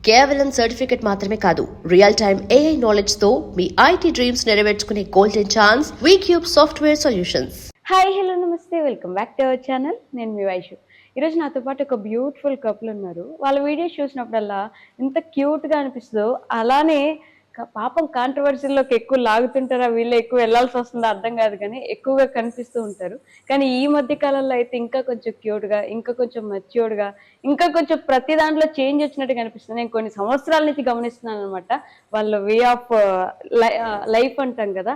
కేవలం సర్టిఫికెట్ మాత్రమే కాదు, రియల్ టైమ్ AI నాలెడ్జ్ తో మీ IT డ్రీమ్స్ నెరవేర్చుకునే golden chance VCube software solutions. Hi hello నమస్తే, welcome back to our channel. నేను మీ వైషు. ఈరోజు నాతో పాటు ఒక బ్యూటిఫుల్ కపుల్ ఉన్నారు. వాళ్ళ వీడియోస్ చూసినప్పుడల్లా ఎంత క్యూట్గా అనిపిస్తుందో, అలానే పాపం కాంట్రవర్సీలోకి ఎక్కువ లాగుతుంటారా, వీళ్ళు ఎక్కువ వెళ్ళాల్సి వస్తుందో అర్థం కాదు, కానీ ఎక్కువగా కనిపిస్తూ ఉంటారు. కానీ ఈ మధ్య కాలంలో అయితే ఇంకా కొంచెం క్యూట్గా, ఇంకా కొంచెం మెచ్యూర్డ్గా, ఇంకా కొంచెం ప్రతి దాంట్లో చేంజ్ వచ్చినట్టు కనిపిస్తుంది. నేను కొన్ని సంవత్సరాల నుంచి గమనిస్తున్నాను అనమాట. వాళ్ళ వే ఆఫ్ లైఫ్ అంటాం కదా,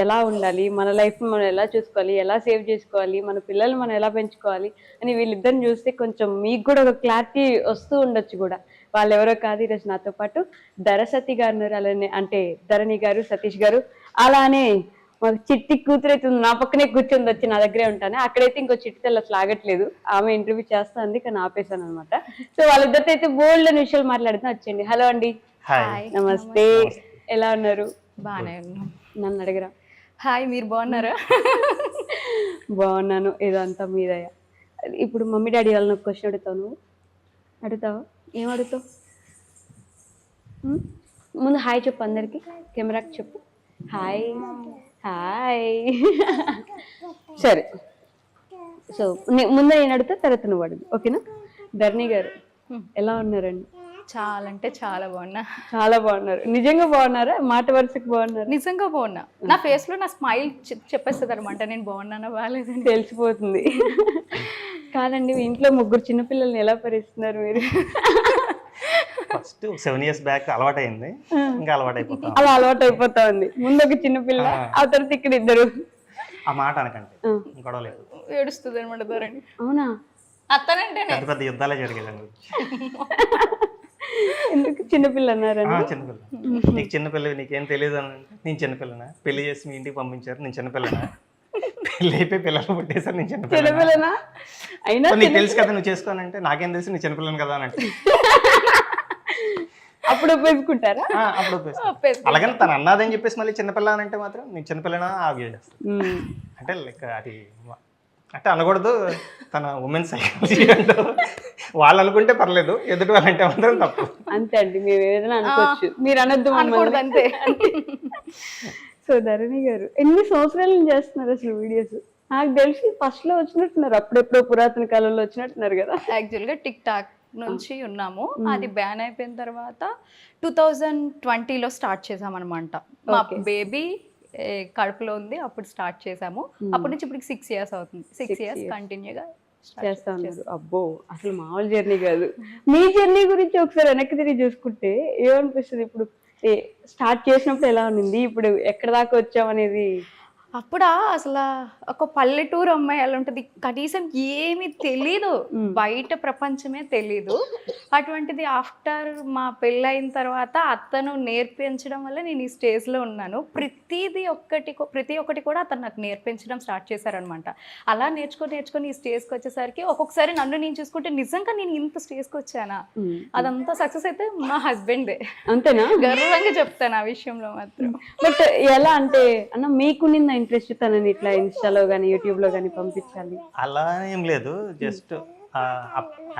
ఎలా ఉండాలి, మన లైఫ్ మనం ఎలా చూసుకోవాలి, ఎలా సేవ్ చేసుకోవాలి, మన పిల్లల్ని మనం ఎలా పెంచుకోవాలి అని వీళ్ళిద్దరిని చూస్తే కొంచెం మీకు కూడా ఒక క్లారిటీ వస్తూ ఉండొచ్చు కూడా. వాళ్ళు ఎవరో కాదు, ఈరోజు నాతో పాటు ధరసతి గారు, అలానే అంటే ధరణి గారు, సతీష్ గారు, అలానే మాకు చిట్టి కూతురు అయితే నా పక్కనే కూర్చొని వచ్చి నా దగ్గరే ఉంటాను. అక్కడైతే ఇంకో చిట్టి తెల్ల అసలు ఆగట్లేదు, ఆమె ఇంటర్వ్యూ చేస్తుంది కానీ ఆపేశాను అనమాట. సో వాళ్ళిద్దరితో అయితే బోల్డ్ అని విషయాలు మాట్లాడుతూ వచ్చేయండి. హలో అండి. నమస్తే, ఎలా ఉన్నారు? బాగానే ఉన్నాం. నన్ను అడగరా? హాయ్, మీరు బాగున్నారా? బాగున్నాను. ఏదో అంతా మీదయ్యా. ఇప్పుడు మమ్మీ డాడీ వాళ్ళని ఒక క్వశ్చన్ అడుగుతావు, నువ్వు అడుగుతావా? ఏం అడుగుతావు? ముందు హాయ్ చెప్పు అందరికి, కెమెరాకి చెప్పు హాయ్. హాయ్. సరే, సో ముందు నేను అడుగుతా, తర్వాత నువ్వు అడుగు, ఓకేనా? ధరణి గారు ఎలా ఉన్నారండి? చాలా అంటే చాలా బాగున్నా. చాలా బాగున్నారు. నిజంగా బాగున్నారా? మాట వరుసకు బాగున్నారు? నిజంగా బాగున్నా. నా ఫేస్ లో నా స్మైల్ చెప్పేస్తుంది అనమాట, నేను బాగున్నానా బాగాలేదని తెలిసిపోతుంది. కాదండి, మీ ఇంట్లో ముగ్గురు చిన్నపిల్లల్ని ఎలా భరిస్తున్నారు మీరు? ఫస్ట్ 7 years బ్యాక్ అలవాటు అయింది, ఇంకా అలవాటు అయిపోతాం. అలా అలవాటు అయిపోతా ఉంది. ముందు ఒక చిన్నపిల్ల, ఆ తర్వాత ఇక్కడ ఇద్దరు. ఆ మాట అనకండి, గొడవ లేదు. ఏడుస్తుంది అనమాట ధరణి. అవునా? అత్తనంటే పెద్ద పెద్ద యుద్ధాలే జరిగేదండి. ఎందుకు చిన్నపిల్ల అన్నారని? చిన్నపిల్ల, నీకు చిన్నపిల్ల, నీకేం తెలియదు అని అంటే, నేను చిన్నపిల్లనా? పెళ్లి చేసి మీ ఇంటికి పంపించారు, నేను చిన్నపిల్లనా? పెళ్ళి అయిపోయి పిల్లలు పుట్టేసారు, నేను చిన్నపిల్లనా? అయినా నీకు తెలుసు కదా, నువ్వు చేసుకోవాలంటే. నాకేం తెలుసు, నీ చిన్నపిల్లని కదా అని అంటే అప్పుడు ఒప్పేసుకుంటారా? అప్పుడు ఒప్పేసుకుంటా. అలాగని తను అన్నదని చెప్పేసి మళ్ళీ చిన్నపిల్ల అని అంటే మాత్రం నేను చిన్నపిల్లనా ఆర్గ్యూ చేస్తాను. అంటే లైక్ అది అంటే అనకూడదు, తన ఉమెన్ సైకాలజీ అంటూ వాళ్ళు అనుకుంటే పర్లేదు, ఎదుటి వాళ్ళంటే మాత్రం తప్పు. అంతే అండి, మేము ఏదైనా అనుకోవచ్చు, మీరు అనొద్దు అనకూడదు, అంతే. సో ధరణి గారు ఎన్ని సంవత్సరాల నుంచి చేస్తున్నారు అసలు వీడియోస్? నాకు తెలిసి ఫస్ట్ లో వచ్చినట్టున్నారు, అప్పుడెప్పుడో పురాతన కాలంలో వచ్చినట్టున్నారు కదా. యాక్చువల్గా టిక్ టాక్ నుంచి ఉన్నాము, అది బ్యాన్ అయిపోయిన తర్వాత 2020లో స్టార్ట్ చేసామన్నమాట. మా బేబీ కడుపులో ఉంది, అప్పుడు స్టార్ట్ చేసాము. అప్పటి నుంచి ఇప్పుడు 6 years అవుతుంది. 6 years కంటిన్యూగా చేస్తా ఉన్నారు. అబ్బో, అసలు మామూలు జర్నీ కాదు. మీ జర్నీ గురించి ఒకసారి వెనక్కి తిరిగి చూసుకుంటే ఏమనిపిస్తుంది? ఇప్పుడు స్టార్ట్ చేసినప్పుడు ఎలా ఉంది, ఇప్పుడు ఎక్కడ దాకా వచ్చామనేది? అప్పుడా అసలు ఒక పల్లెటూరు అమ్మాయి ఎలా ఉంటుంది, కనీసం ఏమీ తెలీదు, బయట ప్రపంచమే తెలీదు. అటువంటిది ఆఫ్టర్ మా పెళ్ళైన తర్వాత అతను నేర్పించడం వల్ల నేను ఈ స్టేజ్లో ఉన్నాను. ప్రతి ఒక్కటి కూడా అతను నాకు నేర్పించడం స్టార్ట్ చేశారనమాట. అలా నేర్చుకొని ఈ స్టేజ్కి వచ్చేసరికి ఒక్కొక్కసారి నన్ను నేను చూసుకుంటే నిజంగా నేను ఇంత స్టేజ్కి వచ్చానా, అదంతా సక్సెస్ అయితే మా హస్బెండే. అంతేనా? గర్వంగా చెప్తాను ఆ విషయంలో మాత్రం. బట్ ఎలా అంటే అన్న, మీకు నిన్న ఇంట్రెస్ట్ తనని ఇట్లా ఇన్స్టాలో కానీ యూట్యూబ్ లో కానీ పంపించాలి అలా ఏం లేదు. జస్ట్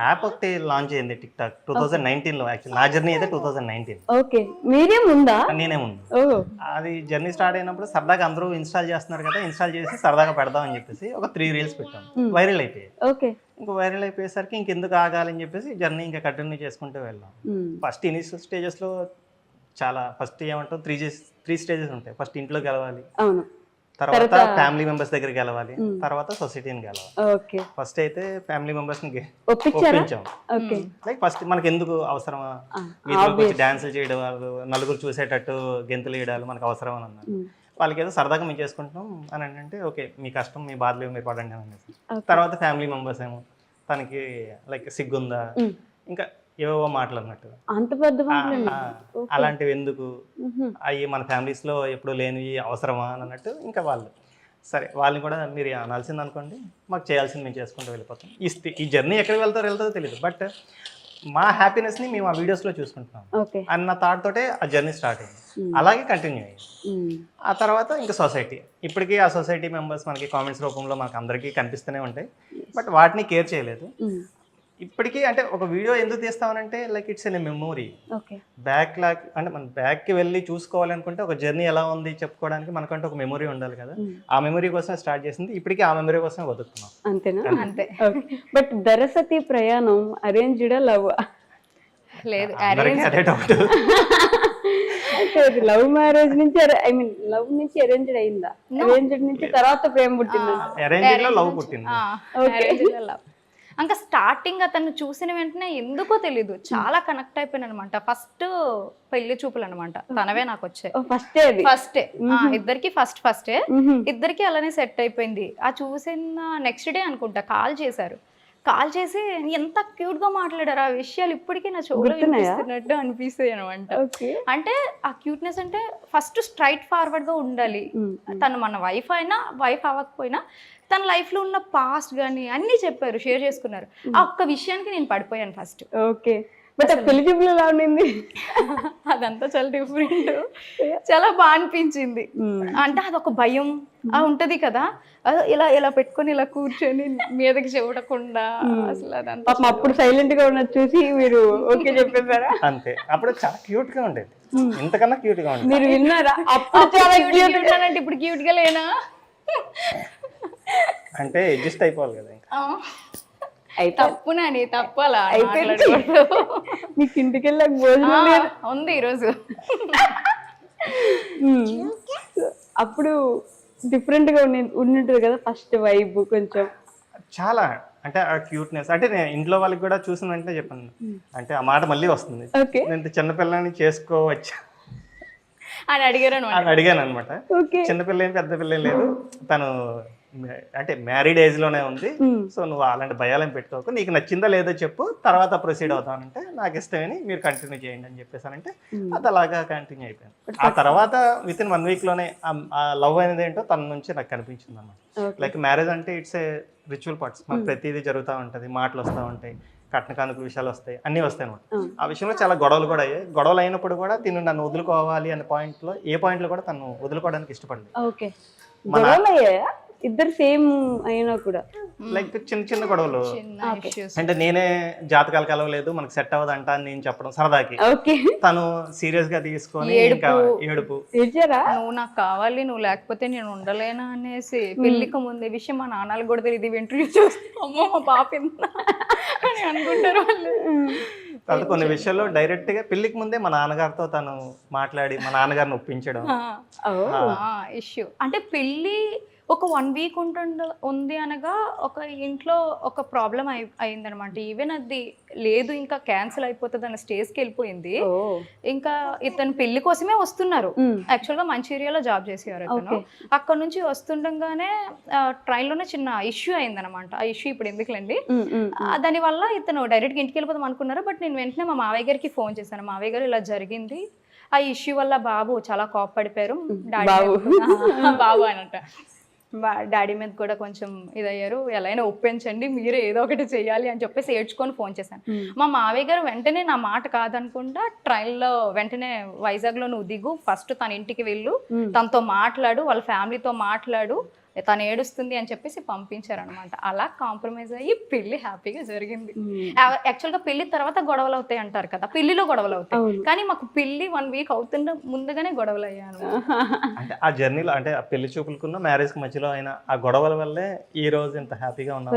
యాప్ ఒకటి లాంచ్ అయింది, టిక్ టాక్ 2019లో. యాక్చువల్లీ నా జర్నీ అయితే 2019. ఓకే, మీరే ముందా? నేనే ముందు. అది జర్నీ స్టార్ట్ అయినప్పుడు సరదాగా అందరూ ఇన్స్టాల్ చేస్తున్నారు కదా, ఇన్స్టాల్ చేసి సరదాగా పెడదామని చెప్పేసి ఒక 3 reels పెట్టాం, వైరల్ అయిపోయాయి. ఓకే, ఇంకా వైరల్ అయిపోయేసరికి ఇంకెందుకు ఆగాలని చెప్పేసి జర్నీ ఇంకా కంటిన్యూ చేసుకుంటూ వెళ్ళాం. ఫస్ట్ ఇనిషియల్ స్టేజెస్లో చాలా, ఫస్ట్ ఏమంటాం 3 stages ఉంటాయి. ఫస్ట్ ఇంట్లో గెలవాలి, తర్వాత ఫ్యామిలీ మెంబర్స్ దగ్గర గెలవాలి, తర్వాత సొసైటీని గెలవాలి. ఫస్ట్ అయితే ఫ్యామిలీ మెంబర్స్ ని ఒప్పించాం. లైక్ ఫస్ట్ మనకి ఎందుకు అవసరమా, వీధిలోకి వచ్చి డాన్సులు చేయడం, నలుగురు చూసేటట్టు గెంతులు వేయడాలు మనకు అవసరం అని అన్నారు. వాళ్ళకి ఏదో సరదాగా మేము చేసుకుంటున్నాం అని అంటే, ఓకే మీ కష్టం మీ బాధలు మీరు పడండి అని అనేసి. తర్వాత ఫ్యామిలీ మెంబర్స్ ఏమో తనకి లైక్ సిగ్గుందా, ఇంకా ఏవో మాటలు అన్నట్టు, అంత పెద్ద అలాంటివి ఎందుకు, అవి మన ఫ్యామిలీస్ లో ఎప్పుడు లేనివి అవసరమా అని అన్నట్టు. ఇంకా వాళ్ళు సరే, వాళ్ళని కూడా మీరు అనాల్సింది అనుకోండి, మాకు చేయాల్సింది మేము చేసుకుంటూ వెళ్ళిపోతాం. ఈ జర్నీ ఎక్కడికి వెళ్తారో తెలియదు, బట్ మా హ్యాపీనెస్ ని మేము ఆ వీడియోస్ లో చూసుకుంటున్నాం అన్న థాట్ తోటే ఆ జర్నీ స్టార్ట్ అయింది. అలాగే కంటిన్యూ అయ్యింది. ఆ తర్వాత ఇంకా సొసైటీ, ఇప్పటికీ ఆ సొసైటీ మెంబర్స్ మనకి కామెంట్స్ రూపంలో మనకు అందరికీ కనిపిస్తూనే ఉంటాయి, బట్ వాటిని కేర్ చేయలేదు. ఇప్పటికీ అంటే ఒక వీడియో ఎందుకు తీస్తామనంటే like it's an memory. Okay. లాక్ అంటే మనం బ్యాక్కి వెళ్ళి చూసుకోవాలి అనుకుంటే ఒక జర్నీ ఎలా ఉంది చెప్పుకోవడానికి మనకంటే ఒక మెమొరీ ఉండాలి కదా. ఆ మెమొరీ కోసమే స్టార్ట్ చేసింది, ఇప్పటికీ ఆ మెమొరీ కోసమే బతుకుతున్నాం. అంతేనా? అంతే. బట్ దరసతి ప్రయాణం అరేంజ్డా లవ్? లేదు, అందరికీ అదే డౌట్. లవ్ మ్యారేజ్ నుంచి ఐ మీన్ లవ్ నుంచి అరేంజ్డ్ అయిందా? అరేంజ్డ్ నుంచి తర్వాత ప్రేమ పుట్టిందా? అరేంజ్ లో లవ్ పుట్టింది. ఇంకా స్టార్టింగ్ అతను చూసిన వెంటనే ఎందుకో తెలీదు చాలా కనెక్ట్ అయిపోయాను అనమాట. ఫస్ట్ పెళ్లి చూపులు అనమాట, తనవే నాకు వచ్చాయి. ఫస్టే ఇద్దరికి ఫస్టే ఇద్దరికి అలానే సెట్ అయిపోయింది. ఆ చూసిన నెక్స్ట్ డే అనుకుంటా కాల్ చేసి ఎంత క్యూట్ గా మాట్లాడారు. ఆ విషయాలు ఇప్పటికీ నా చెవులో వినిపిస్తున్నట్టు అనిపిస్తాయి అనమాట. అంటే ఆ క్యూట్నెస్ అంటే ఫస్ట్ స్ట్రైట్ ఫార్వర్డ్ గా ఉండాలి. తను మన వైఫ్ అయినా వైఫ్ అవ్వకపోయినా తన లైఫ్ లో ఉన్న పాస్ట్ గానీ అన్ని చెప్పారు, షేర్ చేసుకున్నారు. ఆ ఒక్క విషయానికి నేను పడిపోయాను ఫస్ట్. ఓకే. బట్ పెళ్లి చూపులు ఎలా ఉండింది? అదంతా చాలా డిఫరెంట్, చాలా బాగా అనిపించింది. అంటే అదొక భయం ఉంటది కదా, ఇలా ఇలా పెట్టుకొని ఇలా కూర్చొని మీదకి చూడకుండా అసలు అదంతా. అప్పుడు సైలెంట్ గా ఉన్నది చూసి మీరు ఓకే చెప్పేశారా? అంతే. అప్పుడు చాలా క్యూట్ గా ఉండేది, ఇంతకన్నా క్యూట్ గా ఉండేది. మీరు విన్నారా? అప్పుడు చాలా క్యూట్ అంటే ఇప్పుడు క్యూట్ గా లేనా? అంటే అడ్జస్ట్ అయిపోవాలి కదా. తప్పునని తప్పలా మీకు ఇంటికి వెళ్ళాక భోజనం ఉంది ఈరోజు. అప్పుడు డిఫరెంట్ గా ఉండింటది కదా ఫస్ట్ వైబ్ కొంచెం. చాలా అంటే ఆ క్యూట్నెస్ అంటే నేను ఇంట్లో వాళ్ళకి కూడా చూసిన వెంటనే చెప్పాను. అంటే ఆ మాట మళ్ళీ వస్తుంది, నేను చిన్నపిల్లని చేసుకోవచ్చా అని అడిగాను అనమాట. చిన్నపిల్ల ఏం పెద్ద పిల్ల లేదు, తను అంటే మ్యారీడ్ ఏజ్ లోనే ఉంది. సో నువ్వు అలాంటి భయాలను పెట్టుకోకు, నీకు నచ్చిందా లేదో చెప్పు, తర్వాత ప్రొసీడ్ అవుతానంటే నాకు ఇష్టమని మీరు కంటిన్యూ చేయండి అని చెప్పేసానంటే అది అలాగా కంటిన్యూ అయిపోయింది. ఆ తర్వాత విత్ ఇన్ 1 week లోనే ఆ లవ్ అనేది ఏంటో తన నుంచి నాకు కనిపించింది అన్నమాట. లైక్ మ్యారేజ్ అంటే ఇట్స్ ఏ రిచువల్ పార్ట్స్, మనకు ప్రతిదీ జరుగుతూ ఉంటుంది, మాటలు వస్తూ ఉంటాయి, కట్న కానుక విషయాలు వస్తాయి, అన్నీ వస్తాయి అనమాట. ఆ విషయంలో చాలా గొడవలు కూడా అయ్యాయి. గొడవలు అయినప్పుడు కూడా తిను నన్ను వదులుకోవాలి అనే పాయింట్లో ఏ పాయింట్లో కూడా తను వదులుకోవడానికి ఇష్టపడలేదు. ఇద్దరు సేమ్ అయినా కూడా లైక్ చిన్న చిన్న గొడవలు అంటే నేనే జాతకాలు కలవలేదు మనకు సెట్ అవ్వదంట అని నేను చెప్పడం సరదాకి, తను సీరియస్ గా తీసుకొని ఏడుపు, నువ్వు నాకు కావాలి నువ్వు లేకపోతే నేను ఉండలేనా అనేసి. పెళ్లికి ముందే విషయం మా నాన్నలు కూడా తెలియదు, ఇంటర్వ్యూ చూస్తామో మా పాప అని అనుకుంటారు వాళ్ళు. తర్వాత కొన్ని విషయాల్లో డైరెక్ట్ గా పెళ్లికి ముందే మా నాన్నగారితో తను మాట్లాడి మా నాన్నగారిని ఒప్పించడం ఇష్యూ. అంటే పెళ్లి ఒక 1 week ఉంది అనగా ఒక ఇంట్లో ఒక ప్రాబ్లం అయిందనమాట. ఈవెన్ అది లేదు ఇంకా క్యాన్సిల్ అయిపోతుంది అన్న స్టేజ్కి వెళ్ళిపోయింది. ఇంకా ఇతను పెళ్లి కోసమే వస్తున్నారు. యాక్చువల్గా మంచిర్యాలో జాబ్ చేసేవారు అతను. అక్కడ నుంచి వస్తుండగానే ట్రైన్లోనే చిన్న ఇష్యూ అయిందనమాట. ఆ ఇష్యూ ఇప్పుడు ఎందుకులేండి. దానివల్ల ఇతను డైరెక్ట్గా ఇంటికి వెళ్ళిపోదాం అనుకున్నారు. బట్ నేను వెంటనే మా మావయ్య గారికి ఫోన్ చేశాను, మావయ్య గారు ఇలా జరిగింది, ఆ ఇష్యూ వల్ల బాబు చాలా కోప్పడిపోయారు, బాబు అనంట డాడీ మీద కూడా కొంచెం ఇదయ్యారు, ఎలా అయినా ఒప్పించండి మీరే ఏదో ఒకటి చెయ్యాలి అని చెప్పేసి ఏడ్చుకొని ఫోన్ చేశాను. మా మావయ్య గారు వెంటనే నా మాట కాదనుకుంటా ట్రైన్లో వెంటనే వైజాగ్లో నువ్వు దిగు, ఫస్ట్ తన ఇంటికి వెళ్ళు, తనతో మాట్లాడు, వాళ్ళ ఫ్యామిలీతో మాట్లాడు, తను ఏడుస్తుంది అని చెప్పేసి పంపించారనమాట. అలా కాంప్రమైజ్ అయ్యి పెళ్లి హ్యాపీగా జరిగింది. యాక్చువల్గా పెళ్లి తర్వాత గొడవలు అవుతాయి అంటారు కదా, పెళ్లిలో గొడవలు అవుతాయి, కానీ మాకు పెళ్లి 1 week అవుతుండే ముందుగానే గొడవలు అయ్యాను. అంటే ఆ జర్నీలో అంటే ఆ పెళ్లి చూపులకున్న మ్యారేజ్ కి మధ్యలో అయినా ఆ గొడవల వల్లే ఈ రోజు ఇంత హ్యాపీగా ఉన్నాం.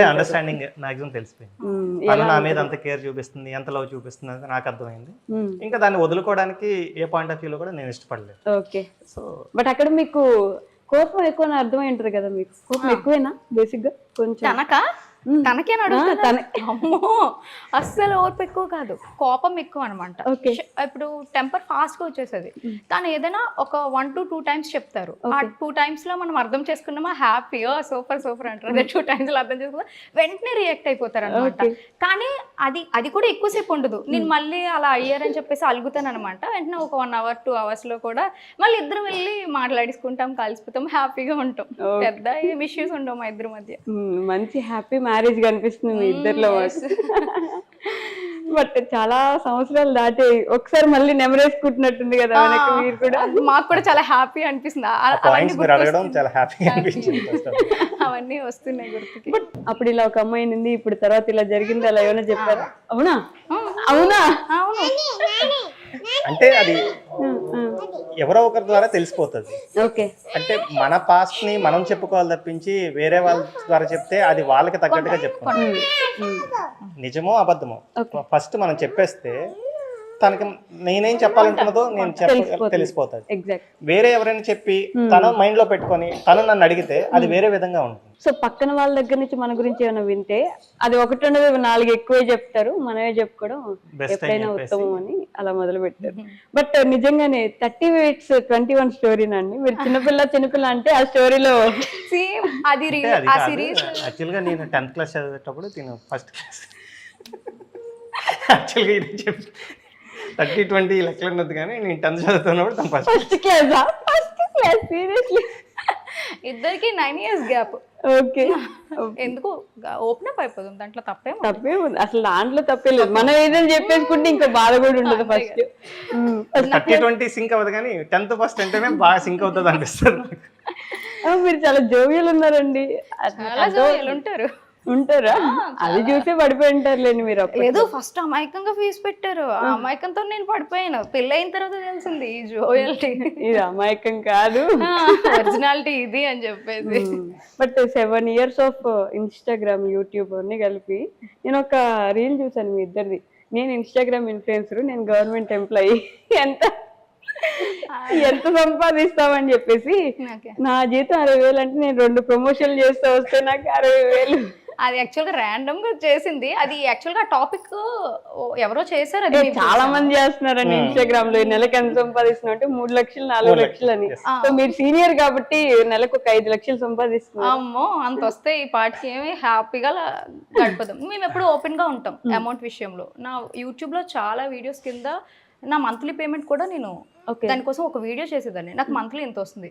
అండర్స్టాండింగ్ మాక్సిమం తెలిసిపోయింది. తను నా మీద అంత కేర్ చూపిస్తుంది, ఎంత లవ్ చూపిస్తుంది అని నాకు అర్థమైంది. ఇంకా దాన్ని వదులుకోవడానికి ఏ పాయింట్ ఆఫ్ వ్యూలో కూడా నేను ఇష్టపడలేదు. ఓకే. సో బట్ అక్కడ మీకు కోపం ఎక్కువ అర్థమై ఉంటది కదా, మీకు కోపం ఎక్కువేనా బేసిక్ గా? కొంచెం తనకేనా అమ్మో అస్సలు ఓర్పు ఎక్కువ కాదు, కోపం ఎక్కువ అనమాట. ఇప్పుడు టెంపర్ ఫాస్ట్ గా వచ్చేసేది. కానీ ఏదైనా ఒక 1 to 2 times చెప్తారు, ఆ 2 times లో మనం అర్థం చేసుకున్నామా హ్యాపీ సూపర్ అంటారు, అదే 2 times లో అర్థం చేసుకున్నా వెంటనే రియాక్ట్ అయిపోతారు అనమాట. కానీ అది కూడా ఎక్కువసేపు ఉండదు. నేను మళ్ళీ అలా అయ్యారని చెప్పేసి అలుగుతాను అనమాట. వెంటనే ఒక 1 hour 2 hours లో కూడా మళ్ళీ ఇద్దరు వెళ్ళి మాట్లాడేసుకుంటాం, కలిసిపోతాం, హ్యాపీగా ఉంటాం. పెద్ద ఏం ఇష్యూస్ ఉండవు మా ఇద్దరి మధ్య. మంచి హ్యాపీ మ్యారేజ్ కనిపిస్తుంది మీ ఇద్దరిలో. బట్ చాలా సంవత్సరాలు దాటి ఒకసారి మళ్ళీ నెమరేసుకుంటున్నట్టుంది కదా వెనక్కి మీరు కూడా. మాకు కూడా చాలా హ్యాపీ అనిపిస్తుంది. అవన్నీ పాయింట్స్ మీరు అడగడం చాలా హ్యాపీగా అనిపించింది first of all. అవన్నీ వస్తున్నాయి గుర్తుకి. బట్ అప్పుడు ఇలా ఒక అమ్మాయి ఉంది, ఇప్పుడు తర్వాత ఇలా జరిగింది, అలా ఏమైనా చెప్పారా? అవునా అవునా అవును, అంటే అది ఎవరో ఒకరి ద్వారా తెలిసిపోతుంది. ఓకే. అంటే మన పాస్ట్ ని మనం చెప్పుకోవాలి తప్పించి వేరే వాళ్ళ ద్వారా చెప్తే అది వాళ్ళకి తగ్గట్టుగా చెప్పుకోవాలి. నిజమో అబద్ధమో ఫస్ట్ మనం చెప్పేస్తే తనకి నేనేం చెప్పాలనుకున్నదో నేను తెలిసిపోతుంది. ఎగ్జాక్ట్. వేరే ఎవరైనా చెప్పి తన మైండ్ లో పెట్టుకొని తను నన్ను అడిగితే అది వేరే విధంగా ఉంటుంది. సో పక్కన వాళ్ళ దగ్గర నుంచి మన గురించి ఏమైనా వింటే అది ఒకటి ఉండదు, 4 ఎక్కువే చెప్తారు, మనమే చెప్పుకోవడం ఎప్పుడైనా ఉత్తమం అని అలా మొదలు పెట్టారు. బట్ నిజంగానే 30 minutes 21 స్టోరీనండి. మీరు చిన్నపిల్ల అంటే ఆ స్టోరీలో సేమ్ అది ఆ సిరీస్. యాక్చువల్ గా నేను 10th క్లాస్ చదివేటప్పుడు నేను ఫస్ట్ క్లాస్ యాక్చువల్గా ఇది చెప్పి 30-20 లెక్కలు ఉన్నది, కానీ నేను 10th చదువుతున్నప్పుడు తను ఫస్ట్ క్లాస్ సీరియస్లీ ఇద్దరికి 9 years గ్యాప్. ఓకే. ఎందుకు ఓపెన్ అప్ అయిపోతుంది, దాంట్లో తప్పే ఉంది అసలు, దాంట్లో తప్పే లేదు. మనం ఏదైనా చెప్పేసుకుంటే ఇంకా బాధ కూడా ఉండదు. ఫస్ట్ 30-20 సింక్ అవ్వదు, కానీ 10th ఫస్ట్ అంటేనే బాగా సింక్ అవుతుంది అనిపిస్తుంది. మీరు చాలా జోవియల్ ఉన్నారండి. చాలా జోవియల్ ఉంటారా? అది చూసే పడిపోయి ఉంటారులేండి మీరు. లేదు, ఫస్ట్ అమాయకంగా ఫీజు పెట్టారు, ఆ అమాయకంతో నేను పడిపోయాను. పెళ్ళి అయిన తర్వాత తెలిసింది ఈ జోయల్టీ ఇది అమాయకం కాదు, ఒరిజినాలిటీ ఇది అని చెప్పేసి. But 7 years of Instagram, YouTube అన్ని కలిపి నేను ఒక రీల్ చూసాను మీ ఇద్దరిది. నేను ఇన్స్టాగ్రామ్ ఇన్ఫ్లుయెన్సర్, నేను గవర్నమెంట్ ఎంప్లాయీ, ఎంత సంపాదిస్తామని చెప్పేసి నా జీతం 60,000 అంటే నేను 2 ప్రమోషన్లు చేస్తూ వస్తే నాకు 60,000. అది యాక్చువల్గా ర్యాండమ్ గా చేసింది. అది యాక్చువల్గా టాపిక్ ఎవరో చేశారు, అది చాలా మంది చేస్తున్నారండి ఇన్స్టాగ్రామ్ లో. నెలకు ఎంత సంపాదిస్తున్నా అంటే 3 లక్షలు 4 లక్షలు అని. సో మీరు సీనియర్ కాబట్టి నెలకు ఒక 5 లక్షలు సంపాదిస్తున్నారు. అమ్మో, అంత వస్తే ఈ పాటికి ఏమి హ్యాపీగా గడిపోదాం. మేము ఎప్పుడు ఓపెన్ గా ఉంటాం అమౌంట్ విషయంలో. నా యూట్యూబ్ లో చాలా వీడియోస్ కింద నా మంత్లీ పేమెంట్ కూడా నేను దానికోసం ఒక వీడియో చేసేదాన్ని. నాకు మంత్లీ ఎంత వస్తుంది,